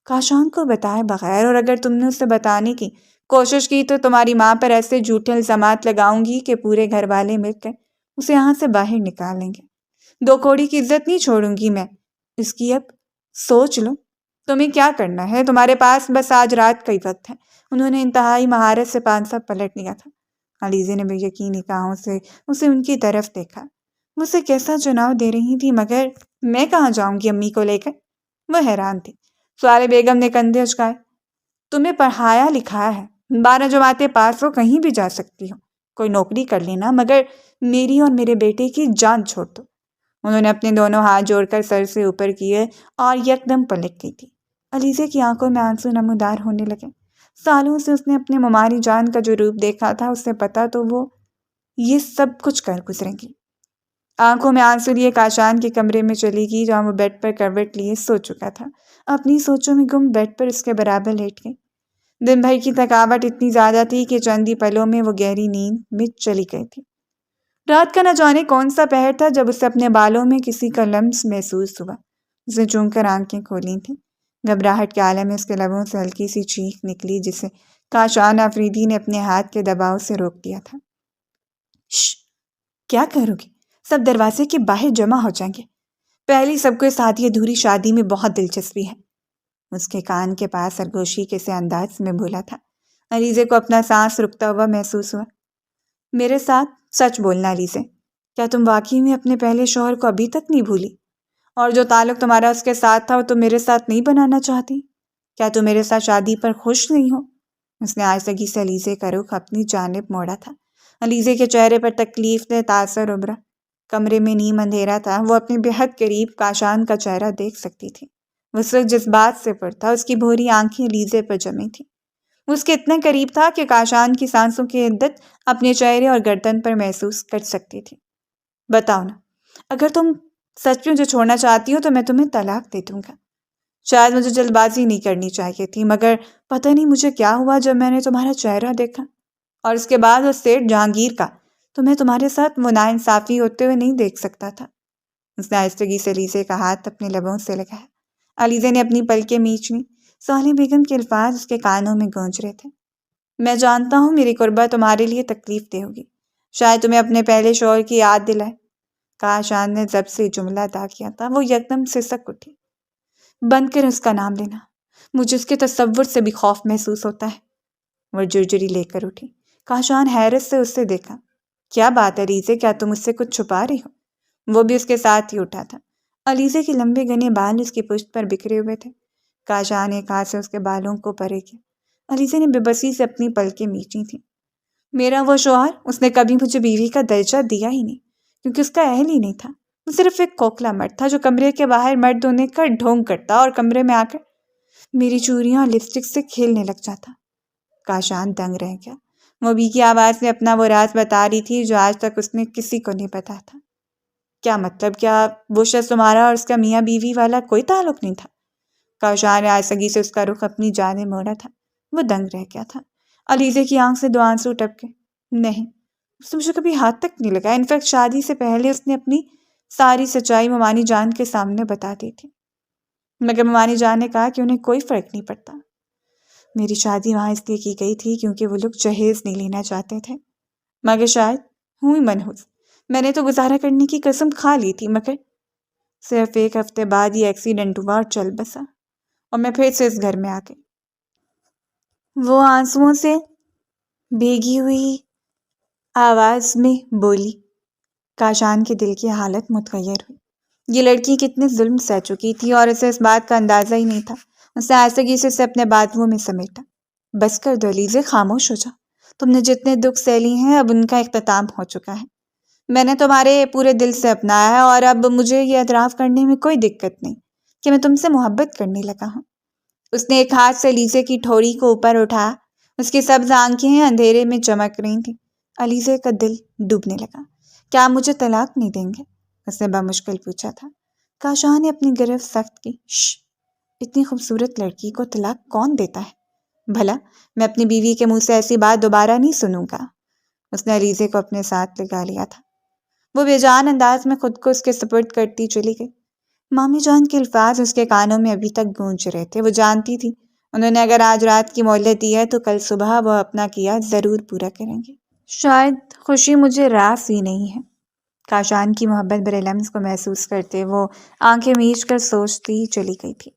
کاشان کو بتائے بغیر، اور اگر تم نے اسے بتانے کی کوشش کی تو تمہاری ماں پر ایسے جھوٹے الزامات لگاؤں گی کہ پورے گھر والے مل کر اسے یہاں سے باہر نکالیں گے۔ دو کوڑی کی عزت نہیں چھوڑوں گی میں اس کی۔ اب سوچ لو تمہیں کیا کرنا ہے، تمہارے پاس بس آج رات کا ہی وقت ہے۔ انہوں نے انتہائی مہارت سے پانسا پلٹ لیا تھا۔
علیزے نے بے یقین نگاہوں سے اسے ان کی طرف دیکھا۔ وہ اسے کیسا چناؤ دے رہی تھی، مگر میں کہاں جاؤں گی امی کو لے کر؟ وہ حیران تھی۔ سوال بیگم نے کندھے اچکائے۔ تمہیں پڑھایا لکھایا ہے، 12 جماعتیں پاس ہو، کہیں بھی جا سکتی ہو، کوئی نوکری کر لینا، مگر میری اور میرے بیٹے کی جان چھوڑ دو۔ انہوں نے اپنے دونوں ہاتھ جوڑ کر سر سے اوپر کیے اور یکدم پلٹ گئی تھی۔ علیزے کی آنکھوں میں آنسو نمودار ہونے لگے۔ سالوں سے اس نے اپنے مماری جان کا جو روپ دیکھا تھا، اس سے پتا تو وہ یہ سب کچھ کر گزرے گی۔ آنکھوں میں آنسو لیے کاشان کے کمرے میں چلی گئی، جہاں وہ بیڈ پر کروٹ لیے سو چکا تھا۔ اپنی سوچوں میں گم بیڈ پر اس کے برابر لیٹ گئی۔ دن بھر کی تھکاوٹ اتنی زیادہ تھی کہ چند ہی پلوں میں وہ گہری نیند میں چلی گئی تھی۔ رات کا نہ جانے کون سا پہر تھا جب اسے اپنے بالوں میں کسی کا لمس محسوس ہوا۔ اسے چونک کر آنکھیں کھولی تھیں۔ گھبراہٹ کے عالم میں اس کے لبوں سے ہلکی سی چیخ نکلی، جسے کاشان آفریدی نے اپنے ہاتھ کے دباؤ سے روک دیا تھا۔ شش! کیا کرو گی؟ سب دروازے کے باہر جمع ہو جائیں گے۔ پہلی سب کو اس آدھی ادھوری شادی میں بہت دلچسپی ہے، اس کے کان کے پاس سرگوشی کے سے انداز میں بولا تھا۔ علیزے کو اپنا سانس رکتا ہوا محسوس ہوا۔ میرے ساتھ سچ بولنا علیزے، کیا تم واقعی میں اپنے پہلے شوہر کو ابھی تک نہیں بھولی؟ اور جو تعلق تمہارا اس کے ساتھ تھا وہ تم میرے ساتھ نہیں بنانا چاہتی؟ کیا تم میرے ساتھ شادی پر خوش نہیں ہو؟ اس نے آہستگی سے علیزے کا رخ اپنی جانب موڑا تھا۔ علیزے کے چہرے پر تکلیف دہ تاثر ابھرا۔ کمرے میں نیم اندھیرا تھا، وہ اپنے بے حد قریب کاشان کا چہرہ دیکھ سکتی تھی۔ وہ اس وقت جس بات سے پر تھا، اس کی بھوری آنکھیں علیزے پر جمی تھیں۔ وہ اس کے اتنے قریب تھا کہ کاشان کی سانسوں کی عدت اپنے چہرے اور گردن پر محسوس کر سکتی تھی۔ بتاؤ نا، اگر تم سچ میں مجھے چھوڑنا چاہتی ہو تو میں تمہیں طلاق دے دوں گا۔ شاید مجھے جلد بازی نہیں کرنی چاہیے تھی، مگر پتہ نہیں مجھے کیا ہوا جب میں نے تمہارا چہرہ دیکھا، اور اس کے بعد وہ سیٹھ جہانگیر کا، تو میں تمہارے ساتھ وہ ناانصافی ہوتے ہوئے نہیں دیکھ سکتا تھا۔ اس نے آہستگی سے علیزے کا ہاتھ اپنے لبوں سے لگایا۔ علیزے نے اپنی پلکیں میچ لیں۔ صالح بیگم کے الفاظ اس کے کانوں میں گونج رہے تھے۔ میں جانتا ہوں میری قربت تمہارے لیے تکلیف دہ ہوگی، شاید تمہیں اپنے پہلے شوہر کی یاد دلائے۔ کاشان نے جب سے جملہ ادا کیا تھا، وہ یکدم سسک اٹھی۔ بند کر اس کا نام لینا، مجھے اس کے تصور سے بھی خوف محسوس ہوتا ہے۔ وہ جرجری لے کر اٹھی۔ کاشان حیرت سے اس سے دیکھا۔ کیا بات ہے علیزے، کیا تم اس سے کچھ چھپا رہی ہو؟ وہ بھی اس کے ساتھ ہی اٹھا تھا۔ علیزے کے لمبے گھنے بال اس کی پشت پر بکھرے ہوئے تھے۔ کاشان ایک ہاتھ سے اس کے بالوں کو پرے کیا۔ علیزے نے بے بسی سے اپنی پلکیں میچی تھیں۔ میرا وہ شوہر، اس نے کبھی مجھے بیوی کا درجہ دیا ہی نہیں، کیونکہ اس کا اہل ہی نہیں تھا۔ وہ صرف ایک کھوکھلا مرد تھا جو کمرے کے باہر مرد ہونے کا ڈھونگ کرتا اور کمرے میں آ کر میری چوڑیاں اور لپسٹک سے کھیلنے لگ جاتا۔ کاشان دنگ رہ گیا۔ وہ بھی کی آواز میں اپنا وہ راز بتا رہی تھی جو آج تک اس نے کسی کو نہیں بتایا تھا۔ کیا مطلب؟ کیا وہ شخص تمہارا اور اس کا میاں بیوی والا کوئی تعلق نہیں تھا؟ کاشان نے آہستگی سے اس کا رخ اپنی جانب موڑا تھا۔ وہ دنگ رہ گیا تھا۔ علیزے کی آنکھ سے 2 آنسو ٹپکے۔ نہیں، اس نے مجھے کبھی ہاتھ تک نہیں لگایا۔ انفیکٹ شادی سے پہلے اس نے اپنی ساری سچائی ممانی جان کے سامنے بتا دی تھی، مگر ممانی جان نے کہا کہ انہیں کوئی فرق نہیں پڑتا۔ میری شادی وہاں اس لیے کی گئی تھی کیونکہ وہ لوگ جہیز نہیں لینا چاہتے تھے، مگر شاید ہوں منحوس۔ میں نے تو گزارا کرنے کی قسم کھا لی تھی، مگر صرف 1 ہفتے بعد یہ ایکسیڈنٹ ہوا اور چل بسا، اور میں پھر سے اس گھر میں آ گئی۔ وہ آنسوؤں سے بھیگی ہوئی آواز میں بولی۔ کاشان کے دل کی حالت متغیر ہوئی۔ یہ لڑکی کتنے ظلم سہ چکی تھی اور اسے اس بات کا اندازہ ہی نہیں تھا۔ اس نے آہستگی سے اسے اپنے بازوؤں میں سمیٹا۔ بس کر دو علیزے، خاموش ہو جاؤ۔ تم نے جتنے دکھ سہ لی ہیں اب ان کا اختتام ہو چکا ہے۔ میں نے تمہارے پورے دل سے اپنایا ہے، اور اب مجھے یہ اعتراف کرنے میں کوئی دقت نہیں کہ میں تم سے محبت کرنے لگا ہوں۔ اس نے ایک ہاتھ سے علیزے کی ٹھوڑی کو اوپر اٹھایا۔ اس کی سبز آنکھیں اندھیرے میں چمک رہی تھیں۔ علیزے کا دل ڈوبنے لگا۔ کیا مجھے طلاق نہیں دیں گے؟ اس نے بمشکل پوچھا تھا۔ کاشان نے اپنی گرفت سخت کی۔ اتنی خوبصورت لڑکی کو طلاق کون دیتا ہے؟ بھلا میں اپنی بیوی کے منہ سے ایسی بات دوبارہ نہیں سنوں گا۔ اس نے علیزے کو اپنے ساتھ لگا لیا تھا۔ وہ بے جان انداز میں خود کو اس کے سپرد کرتی چلی گئی۔ مامی جان کے الفاظ اس کے کانوں میں ابھی تک گونج رہے تھے۔ وہ جانتی تھی انہوں نے اگر آج رات کی مہلت دی ہے تو کل صبح وہ اپنا کیا ضرور پورا کریں گے۔ شاید خوشی مجھے راس ہی نہیں ہے۔ کاشان کی محبت برے لمس کو محسوس کرتے وہ آنکھیں میچ کر سوچتی ہی چلی گئی تھی۔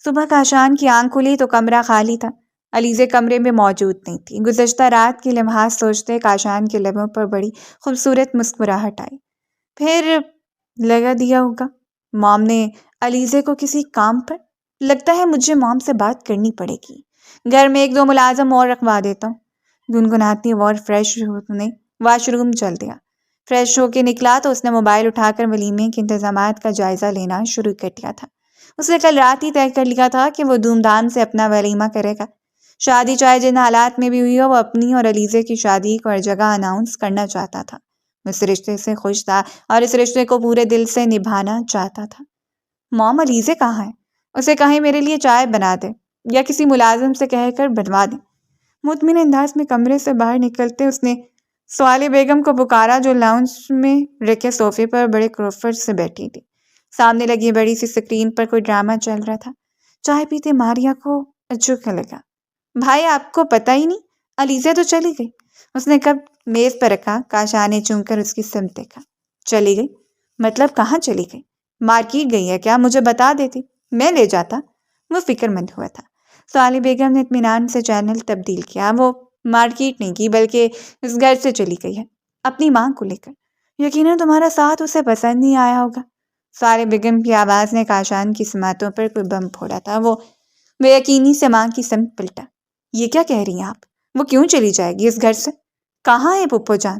صبح کاشان کی آنکھ کھلی تو کمرہ خالی تھا۔ علیزے کمرے میں موجود نہیں تھی۔ گزشتہ رات کے لمحات سوچتے کاشان کے لبوں پر بڑی خوبصورت مسکراہٹ آئی۔ پھر لگا دیا ہوگا مام نے علیزے کو کسی کام پر۔ لگتا ہے مجھے مام سے بات کرنی پڑے گی، گھر میں 1-2 ملازم اور رکھوا دیتا ہوں، گنگناتی اور فریش ہونے واش روم چل دیا۔ فریش ہو کے نکلا تو اس نے موبائل اٹھا کر ولیمے کے انتظامات کا جائزہ لینا شروع کر دیا تھا۔ اس نے کل رات ہی طے کر لیا تھا کہ وہ دھوم دھام سے اپنا ولیمہ کرے گا۔ شادی چاہے جن حالات میں بھی ہوئی ہو، وہ اپنی اور علیزے کی شادی کو ہر جگہ اناؤنس کرنا چاہتا تھا۔ وہ اس رشتے سے خوش تھا اور اس رشتے کو پورے دل سے نبھانا چاہتا تھا۔ مام علیزے کہاں ہے؟ اسے کہیں میرے لیے چائے بنا دے یا کسی ملازم سے کہہ کر بنوا دیں۔ مطمئن انداز میں کمرے سے باہر نکلتے اس نے سوالی بیگم کو پکارا جو لاؤنج میں رکھے صوفے پر بڑے کمفرٹ سے بیٹھی تھی۔ سامنے لگی بڑی سی اسکرین پر کوئی ڈرامہ چل رہا تھا۔ چائے پیتے ماریا کو اچھا لگا۔ بھائی آپ کو پتہ ہی نہیں، علیزہ تو چلی گئی۔ اس نے کب میز پر رکھا، کاشان نے چون کر اس کی سمت دیکھا۔ چلی گئی؟ مطلب کہاں چلی گئی؟ مارکیٹ گئی ہے کیا؟ مجھے بتا دیتی، میں لے جاتا۔ وہ فکر مند ہوا تھا۔ سوالی بیگم نے اطمینان سے چینل تبدیل کیا۔ وہ مارکیٹ نہیں کی بلکہ اس گھر سے چلی گئی ہے، اپنی ماں کو لے کر۔ یقیناً تمہارا ساتھ اسے پسند نہیں آیا ہوگا۔ سوالی بیگم کی آواز نے کاشان کی سماعتوں پر کوئی بم پھوڑا تھا۔ وہ بے یقینی سے ماں کی سمت پلٹا۔ یہ کیا کہہ رہی ہیں آپ؟ وہ کیوں چلی جائے گی اس گھر سے؟ کہاں ہے پھپھو جان؟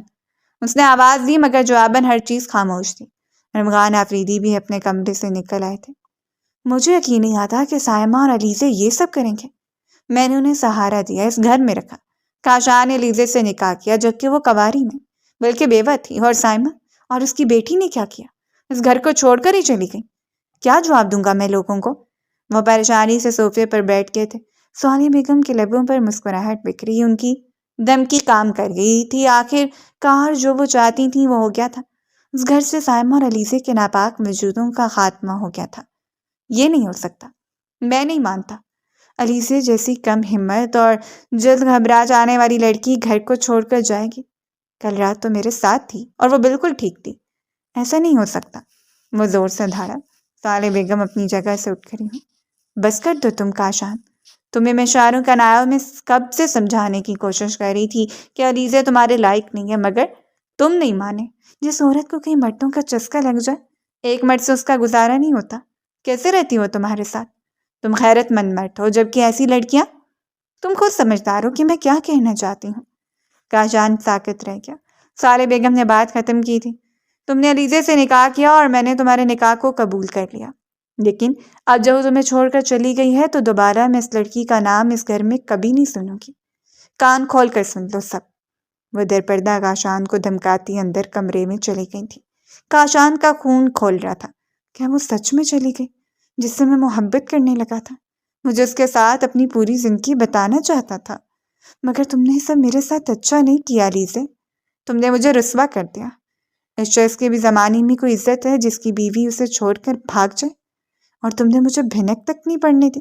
اس نے آواز دی مگر جواباً ہر چیز خاموش تھی۔ رمضان آفریدی بھی اپنے کمرے سے نکل آئے تھے۔ مجھے یقین نہیں آتا کہ سائمہ اور علیزے یہ سب کریں گے۔ میں نے انہیں سہارا دیا، اس گھر میں رکھا۔ کاشان نے علیزے سے نکاح کیا جبکہ وہ کنواری نہیں بلکہ بیوہ تھی، اور سائمہ اور اس کی بیٹی نے کیا کیا؟ اس گھر کو چھوڑ کر ہی چلی گئی۔ کیا جواب دوں گا میں لوگوں کو؟ وہ پریشانی سے صوفے پر بیٹھ گئے تھے۔ سوالی بیگم کے لبوں پر مسکراہٹ بکھری، ان کی دھمکی کام کر گئی تھی۔ آخر کار جو وہ چاہتی تھی وہ ہو گیا تھا۔ اس گھر سے سائمہ اور علیزے کے ناپاک وجودوں کا خاتمہ ہو گیا تھا۔ یہ نہیں ہو سکتا، میں نہیں مانتا۔ علیزے جیسی کم ہمت اور جلد گھبرا جانے والی لڑکی گھر کو چھوڑ کر جائے گی؟ کل رات تو میرے ساتھ تھی اور وہ بالکل ٹھیک تھی۔ ایسا نہیں ہو سکتا، وہ زور سے دھاڑا۔ سوالی بیگم اپنی جگہ سے اٹھ کھڑی ہوئی۔ بس کر دو تم کاشان، تمہیں میں شاعروں کا ناول میں کب سے سمجھانے کی کوشش کر رہی تھی کہ علیزے تمہارے لائق نہیں ہے، مگر تم نہیں مانے۔ جس عورت کو کئی مردوں کا چسکا لگ جائے، ایک مرد سے اس کا گزارا نہیں ہوتا، کیسے رہتی ہو تمہارے ساتھ؟ تم غیرت مند مرد ہو جبکہ ایسی لڑکیاں… تم خود سمجھدار ہو کہ میں کیا کہنا چاہتی ہوں۔ کاشان ساکت رہ گیا۔ سوالی بیگم نے بات ختم کی تھی۔ تم نے علیزے سے نکاح کیا اور میں نے تمہارے نکاح کو قبول کر لیا، لیکن اب جب وہ تمہیں چھوڑ کر چلی گئی ہے تو دوبارہ میں اس لڑکی کا نام اس گھر میں کبھی نہیں سنوں گی۔ کان کھول کر سن لو سب۔ وہ در پردہ کاشان کو دھمکاتی اندر کمرے میں چلی گئی تھی۔ کاشان کا خون کھول رہا تھا۔ کیا وہ سچ میں چلی گئی جس سے میں محبت کرنے لگا تھا؟ مجھے اس کے ساتھ اپنی پوری زندگی بتانا چاہتا تھا، مگر تم نے سب میرے ساتھ اچھا نہیں کیا علیزے۔ تم نے مجھے رسوا کر دیا۔ اس شخص کے بھی زمانے میں کوئی عزت ہے جس کی بیوی اسے چھوڑ کر بھاگ جائے؟ اور تم نے مجھے بھنک تک نہیں پڑنے دی۔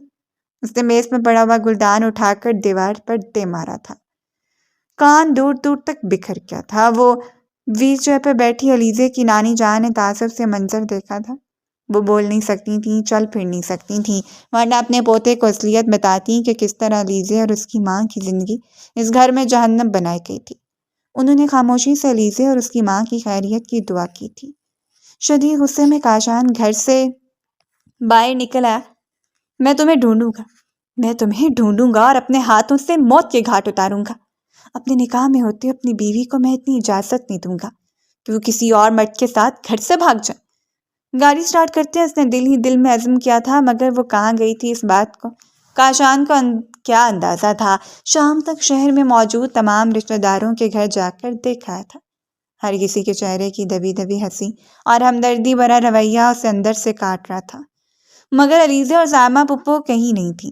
اس نے میز میں پڑا ہوا گلدان اٹھا کر دیوار پر دے مارا تھا۔ کان دور دور تک بکھر گیا تھا۔ وہ ویل چیئر پر بیٹھی علیزے کی نانی جان نے تعصب سے منظر دیکھا تھا۔ وہ بول نہیں سکتی تھیں، چل پھر نہیں سکتی تھیں، ورنہ اپنے پوتے کو اصلیت بتاتی کہ کس طرح علیزے اور اس کی ماں کی زندگی اس گھر میں جہنم بنائی گئی تھی۔ انہوں نے خاموشی سے علیزے اور اس کی ماں کی خیریت کی دعا کی تھی۔ شدید غصے میں کاشان گھر سے باہر نکل آیا۔ میں تمہیں ڈھونڈوں گا، میں تمہیں ڈھونڈوں گا اور اپنے ہاتھوں سے موت کے گھاٹ اتاروں گا۔ اپنے نکاح میں ہوتے اپنی بیوی کو میں اتنی اجازت نہیں دوں گا کہ وہ کسی اور مرد کے ساتھ گھر سے بھاگ جائے۔ گاڑی سٹارٹ کرتے اس نے دل ہی دل میں عزم کیا تھا، مگر وہ کہاں گئی تھی اس بات کو کاشان کو کیا اندازہ تھا۔ شام تک شہر میں موجود تمام رشتہ داروں کے گھر جا کر دیکھا تھا۔ ہر کسی کے چہرے کی دبی دبی ہنسی اور ہمدردی بھرا رویہ اسے اندر سے کاٹ رہا تھا، مگر علیزے اور سائمہ پھپھو کہیں نہیں تھی۔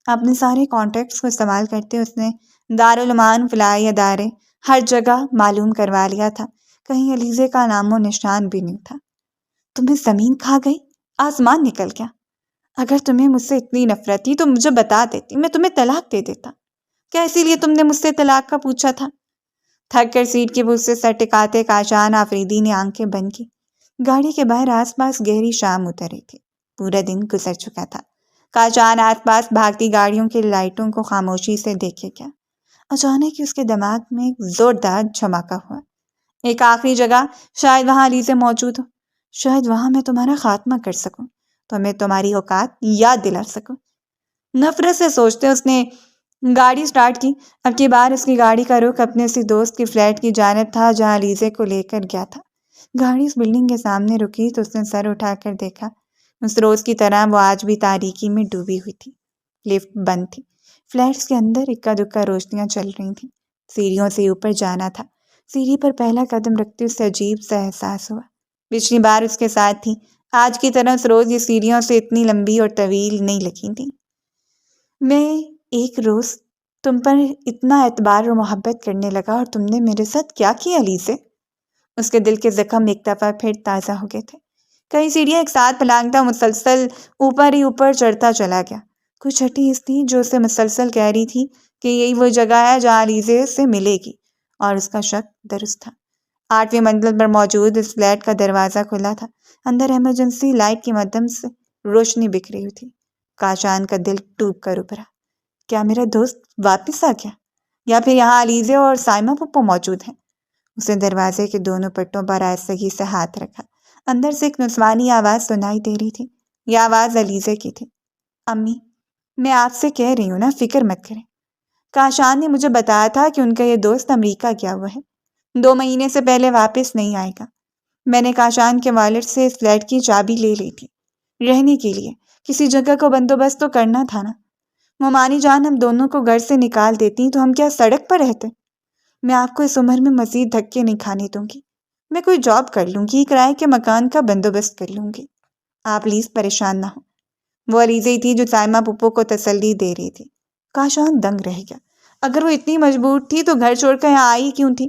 اپنے سارے کانٹیکٹس کو استعمال کرتے اس نے دارالعلوم، فلاحی ادارے، ہر جگہ معلوم کروا لیا تھا، کہیں علیزے کا نام و نشان بھی نہیں تھا۔ تمہیں زمین کھا گئی، آسمان نکل گیا۔ اگر تمہیں مجھ سے اتنی نفرت تھی تو مجھے بتا دیتی، میں تمہیں طلاق دے دیتا۔ کیا اسی لیے تم نے مجھ سے طلاق کا پوچھا تھا؟ تھک کر سیٹ کے بوجھ سے سر ٹکاتے کاشان آفریدی نے آنکھیں بند کی۔ گاڑی کے باہر آس پاس گہری شام اتر رہی تھی۔ پورا دن گزر چکا تھا۔ کاشان آس پاس بھاگتی گاڑیوں کی لائٹوں کو خاموشی سے دیکھے کیا۔ اچانک اس کے دماغ میں ایک زوردار دھماکہ ہوا۔ ایک آخری جگہ، شاید وہاں علیزے موجود ہو، شاید وہاں میں تمہارا خاتمہ کر سکوں، تمہیں تمہاری اوقات یاد دلا سکوں۔ نفرت سے سوچتے اس نے گاڑی سٹارٹ کی۔ اب کی بار اس کی گاڑی کا رخ اپنے اسی دوست کی فلیٹ کی جانب تھا جہاں علیزے کو لے کر گیا تھا۔ گاڑی اس بلڈنگ کے سامنے رکی تو اس نے سر اٹھا کر دیکھا۔ اس روز کی طرح وہ آج بھی تاریکی میں ڈوبی ہوئی تھی۔ لفٹ بند تھی۔ فلیٹس کے اندر اکا دکا روشنیاں چل رہی تھیں۔ سیڑھیوں سے اوپر جانا تھا۔ سیڑھی پر پہلا قدم رکھتے اسے عجیب سا احساس ہوا۔ پچھلی بار اس کے ساتھ تھی، آج کی طرح اس روز یہ سیڑھیوں سے اتنی لمبی اور طویل نہیں لگی تھیں۔ میں ایک روز تم پر اتنا اعتبار اور محبت کرنے لگا اور تم نے میرے ساتھ کیا کیا علیزے؟ اس کے دل کے زخم ایک دفعہ پھر تازہ ہو گئے تھے۔ کئی سیڑھیاں ایک ساتھ پلانگتا مسلسل اوپر ہی اوپر چڑھتا چلا گیا۔ کوئی چھٹی حس تھی جو اسے مسلسل کہہ رہی تھی کہ یہی وہ جگہ ہے جہاں علیزے سے ملے گی، اور اس کا شک درست تھا۔ 8ویں منزل پر موجود اس فلیٹ کا دروازہ کھلا تھا۔ اندر ایمرجنسی لائٹ کی مدد سے روشنی بکھری ہوئی تھی۔ کاشان کا دل ٹوٹ کر ابھرا۔ کیا میرا دوست واپس آ گیا؟ یا پھر یہاں علیزے اور سائمہ پھپھو موجود ہیں؟ اس نے دروازے کے دونوں پٹوں پر آہستگی سے ہاتھ رکھا۔ اندر سے ایک نسوانی آواز سنائی دے رہی تھی۔ یہ آواز علیزے کی تھی۔ امی، میں آپ سے کہہ رہی ہوں نا، فکر مت کریں۔ کاشان نے مجھے بتایا تھا کہ ان کا یہ دوست امریکہ گیا ہوا ہے، 2 مہینے سے پہلے واپس نہیں آئے گا۔ میں نے کاشان کے والد سے اس فلیٹ کی چابی لے لی تھی، رہنے کے لیے کسی جگہ کو بندوبست تو کرنا تھا نا۔ ممانی جان ہم دونوں کو گھر سے نکال دیتی تو ہم کیا سڑک پر رہتے؟ میں آپ کو اس عمر میں مزید دھکے نہیں کھانے دوں گی۔ میں کوئی جاب کر لوں گی، کرائے کے مکان کا بندوبست کر لوں گی۔ آپ پلیز پریشان نہ ہوں۔ وہ علیزے ہی تھی جو سائمہ پھپھو کو تسلی دے رہی تھی۔ کاشان دنگ رہ گیا۔ اگر وہ اتنی مجبور تھی تو گھر چھوڑ کر یہاں آئی کیوں تھی؟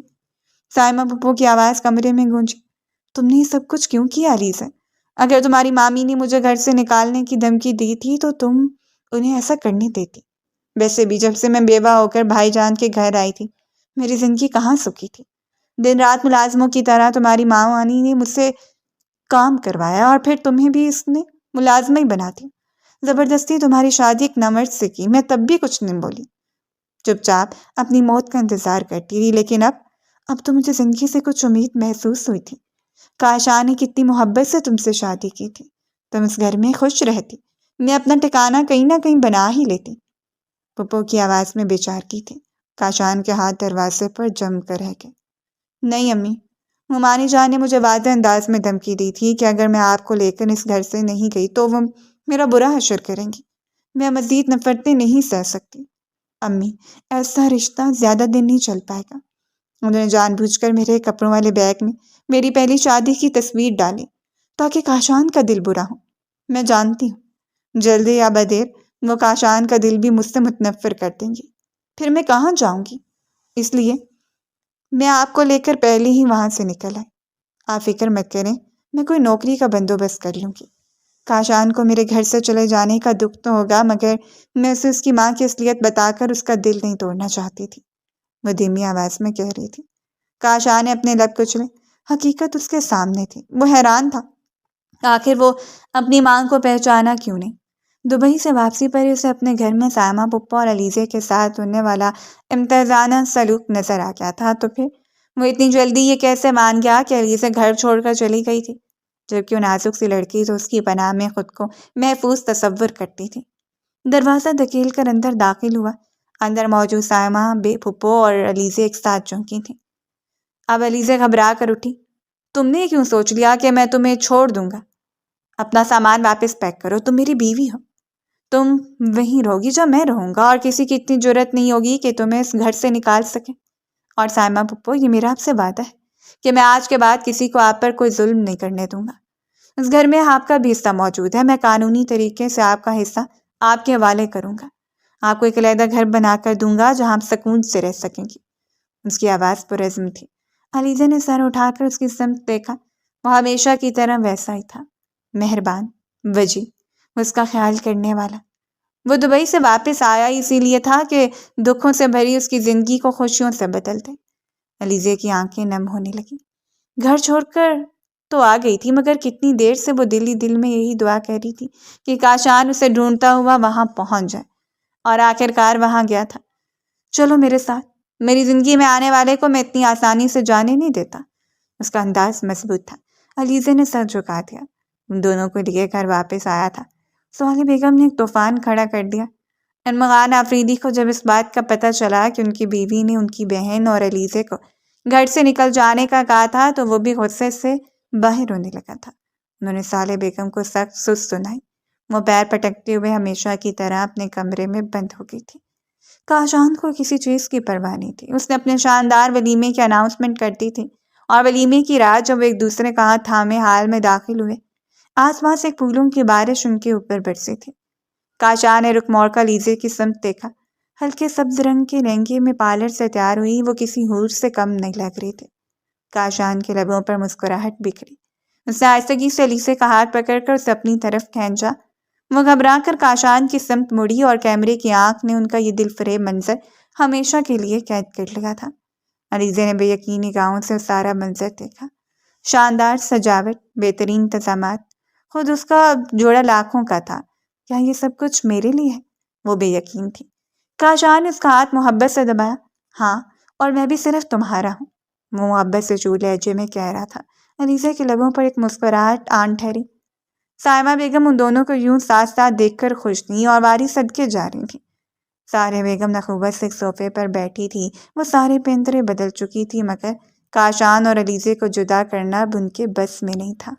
سائمہ پھپھو کی آواز کمرے میں گونجی۔ تم نے یہ سب کچھ کیوں کیا علیزے؟ اگر تمہاری مامی نے مجھے گھر سے نکالنے کی دھمکی دی تھی تو تم انہیں ایسا کرنے دیتی۔ ویسے بھی جب سے میں بیوہ ہو کر بھائی جان کے گھر آئی تھی، میری زندگی کہاں سکھی تھی۔ دن رات ملازموں کی طرح تمہاری ماں وانی نے مجھ سے کام کروایا اور پھر تمہیں بھی اس نے ملازمہ ہی بنا دیا۔ زبردستی تمہاری شادی ایک نامرد سے کی، میں تب بھی کچھ نہیں بولی، چپ چاپ اپنی موت کا انتظار کرتی رہی۔ لیکن اب تو مجھے زندگی سے کچھ امید محسوس ہوئی تھی۔ کاشان نے کتنی محبت سے تم سے شادی کی تھی، تم اس گھر میں خوش رہتی، میں اپنا ٹھکانہ کہیں نہ کہیں بنا ہی لیتی۔ پھپھو کی آواز میں بے چارگی تھی۔ کاشان کے ہاتھ دروازے پر جم کر رہ گئے۔ نہیں امی، ممانی جان نے مجھے واضح انداز میں دھمکی دی تھی کہ اگر میں آپ کو لے کر اس گھر سے نہیں گئی تو وہ میرا برا حشر کریں گی۔ میں مزید نفرتیں نہیں سہ سکتی۔ امی، ایسا رشتہ زیادہ دن نہیں چل پائے گا۔ انہوں نے جان بوجھ کر میرے کپڑوں والے بیگ میں میری پہلی شادی کی تصویر ڈالی تاکہ کاشان کا دل برا ہو۔ میں جانتی ہوں جلدی یا بدیر وہ کاشان کا دل بھی مجھ سے متنفر کر دیں گی، پھر میں کہاں جاؤں گی؟ اس لیے میں آپ کو لے کر پہلے ہی وہاں سے نکل آئی۔ آپ فکر مت کریں، میں کوئی نوکری کا بندوبست کر لوں گی۔ کاشان کو میرے گھر سے چلے جانے کا دکھ تو ہوگا، مگر میں اسے اس کی ماں کی اصلیت بتا کر اس کا دل نہیں توڑنا چاہتی تھی، وہ دھیمی آواز میں کہہ رہی تھی۔ کاشان نے اپنے لب کچلے۔ حقیقت اس کے سامنے تھی۔ وہ حیران تھا، آخر وہ اپنی ماں کو پہچانا کیوں نہیں؟ دبئی سے واپسی پر اسے اپنے گھر میں سائمہ پھپھو اور علیزے کے ساتھ ہونے والا امتزاجہ سلوک نظر آ گیا تھا، تو پھر وہ اتنی جلدی یہ کیسے مان گیا کہ علیزے گھر چھوڑ کر چلی گئی تھی، جبکہ وہ نازک سی لڑکی تو اس کی پناہ میں خود کو محفوظ تصور کرتی تھی۔ دروازہ دھکیل کر اندر داخل ہوا۔ اندر موجود سائمہ، پھپھو اور علیزے ایک ساتھ چونکی تھیں۔ اب علیزے گھبرا کر اٹھی۔ تم نے کیوں سوچ لیا کہ میں تمہیں چھوڑ دوں گا؟ اپنا سامان واپس پیک کرو، تم میری بیوی ہو، تم وہیں رہو گی جہاں میں رہوں گا، اور کسی کی اتنی جرأت نہیں ہوگی کہ تمہیں اس گھر سے نکال سکے۔ اور سائمہ پھپھو، یہ میرا آپ سے وعدہ ہے کہ میں آج کے بعد کسی کو آپ پر کوئی ظلم نہیں کرنے دوں گا۔ اس گھر میں آپ کا بھی حصہ موجود ہے، میں قانونی طریقے سے آپ کا حصہ آپ کے حوالے کروں گا۔ آپ کو ایک علیحدہ گھر بنا کر دوں گا جہاں آپ سکون سے رہ سکیں گی۔ اس کی آواز پرعزم تھی۔ علیزے نے سر اٹھا کر اس کی سمت دیکھا۔ وہ ہمیشہ کی طرح ویسا ہی تھا، مہربان، وجی، اس کا خیال کرنے والا۔ وہ دبئی سے واپس آیا اسی لیے تھا کہ دکھوں سے بھری اس کی زندگی کو خوشیوں سے بدل دے۔ علیزے کی آنکھیں نم ہونے لگیں۔ گھر چھوڑ کر تو آ گئی تھی، مگر کتنی دیر سے وہ دل ہی دل میں یہی دعا کر رہی تھی کہ کاشان اسے ڈھونڈتا ہوا وہاں پہنچ جائے، اور آخر کار وہاں گیا تھا۔ چلو میرے ساتھ، میری زندگی میں آنے والے کو میں اتنی آسانی سے جانے نہیں دیتا۔ اس کا انداز مضبوط تھا۔ علیزے نے سر جھکا دیا۔ ان دونوں کو لیے گھر واپس آیا تھا۔ سہیلا بیگم نے ایک طوفان کھڑا کر دیا۔ ارمغان آفریدی کو جب اس بات کا پتہ چلا کہ ان کی بیوی نے ان کی بہن اور علیزے کو گھر سے نکل جانے کا کہا تھا تو وہ بھی غصے سے باہر ہونے لگا تھا۔ انہوں نے سہیلا بیگم کو سخت سست سنائی۔ وہ پیر پٹکتے ہوئے ہمیشہ کی طرح اپنے کمرے میں بند ہو گئی تھی۔ کاشان کو کسی چیز کی پرواہ نہیں تھی۔ اس نے اپنے شاندار ولیمے کی اناؤنسمنٹ کر دی تھی، اور ولیمے کی رات جب وہ ایک دوسرے کا ہاتھ تھامے حال میں داخل ہوئے، آس پاس ایک پھولوں کی بارش ان کے اوپر برسی تھی۔ کاشان نے رخ موڑ کر علیزے کی سمت دیکھا۔ ہلکے سبز رنگ کے لہنگے میں پارلر سے تیار ہوئی وہ کسی حور سے کم نہیں لگ رہے تھے۔ کاشان کے لبوں پر مسکراہٹ بکھری۔ اس نے آہستگی سے علیزے کا ہاتھ پکڑ کر اسے اپنی طرف کھینچا۔ وہ گھبرا کر کاشان کی سمت مڑی اور کیمرے کی آنکھ نے ان کا یہ دل فریب منظر ہمیشہ کے لیے قید کر لیا تھا۔ علیزے نے بے یقینی نگاہوں سے سارا منظر دیکھا۔ شاندار سجاوٹ، بہترین انتظامات، خود اس کا جوڑا لاکھوں کا تھا۔ کیا یہ سب کچھ میرے لیے ہے؟ وہ بے یقین تھی۔ کاشان نے اس کا ہاتھ محبت سے دبایا۔ ہاں، اور میں بھی صرف تمہارا ہوں، وہ محبت سے چور لہجے میں کہہ رہا تھا۔ علیزے کے لبوں پر ایک مسکراہٹ آن ٹھہری۔ سائمہ بیگم ان دونوں کو یوں ساتھ ساتھ دیکھ کر خوش تھیں اور واری صدقے جا رہی تھیں۔ سارے بیگم نخوت سے ایک صوفے پر بیٹھی تھی۔ وہ سارے پینترے بدل چکی تھی، مگر کاشان اور علیزے کو جدا کرنا اب ان کے بس میں نہیں تھا۔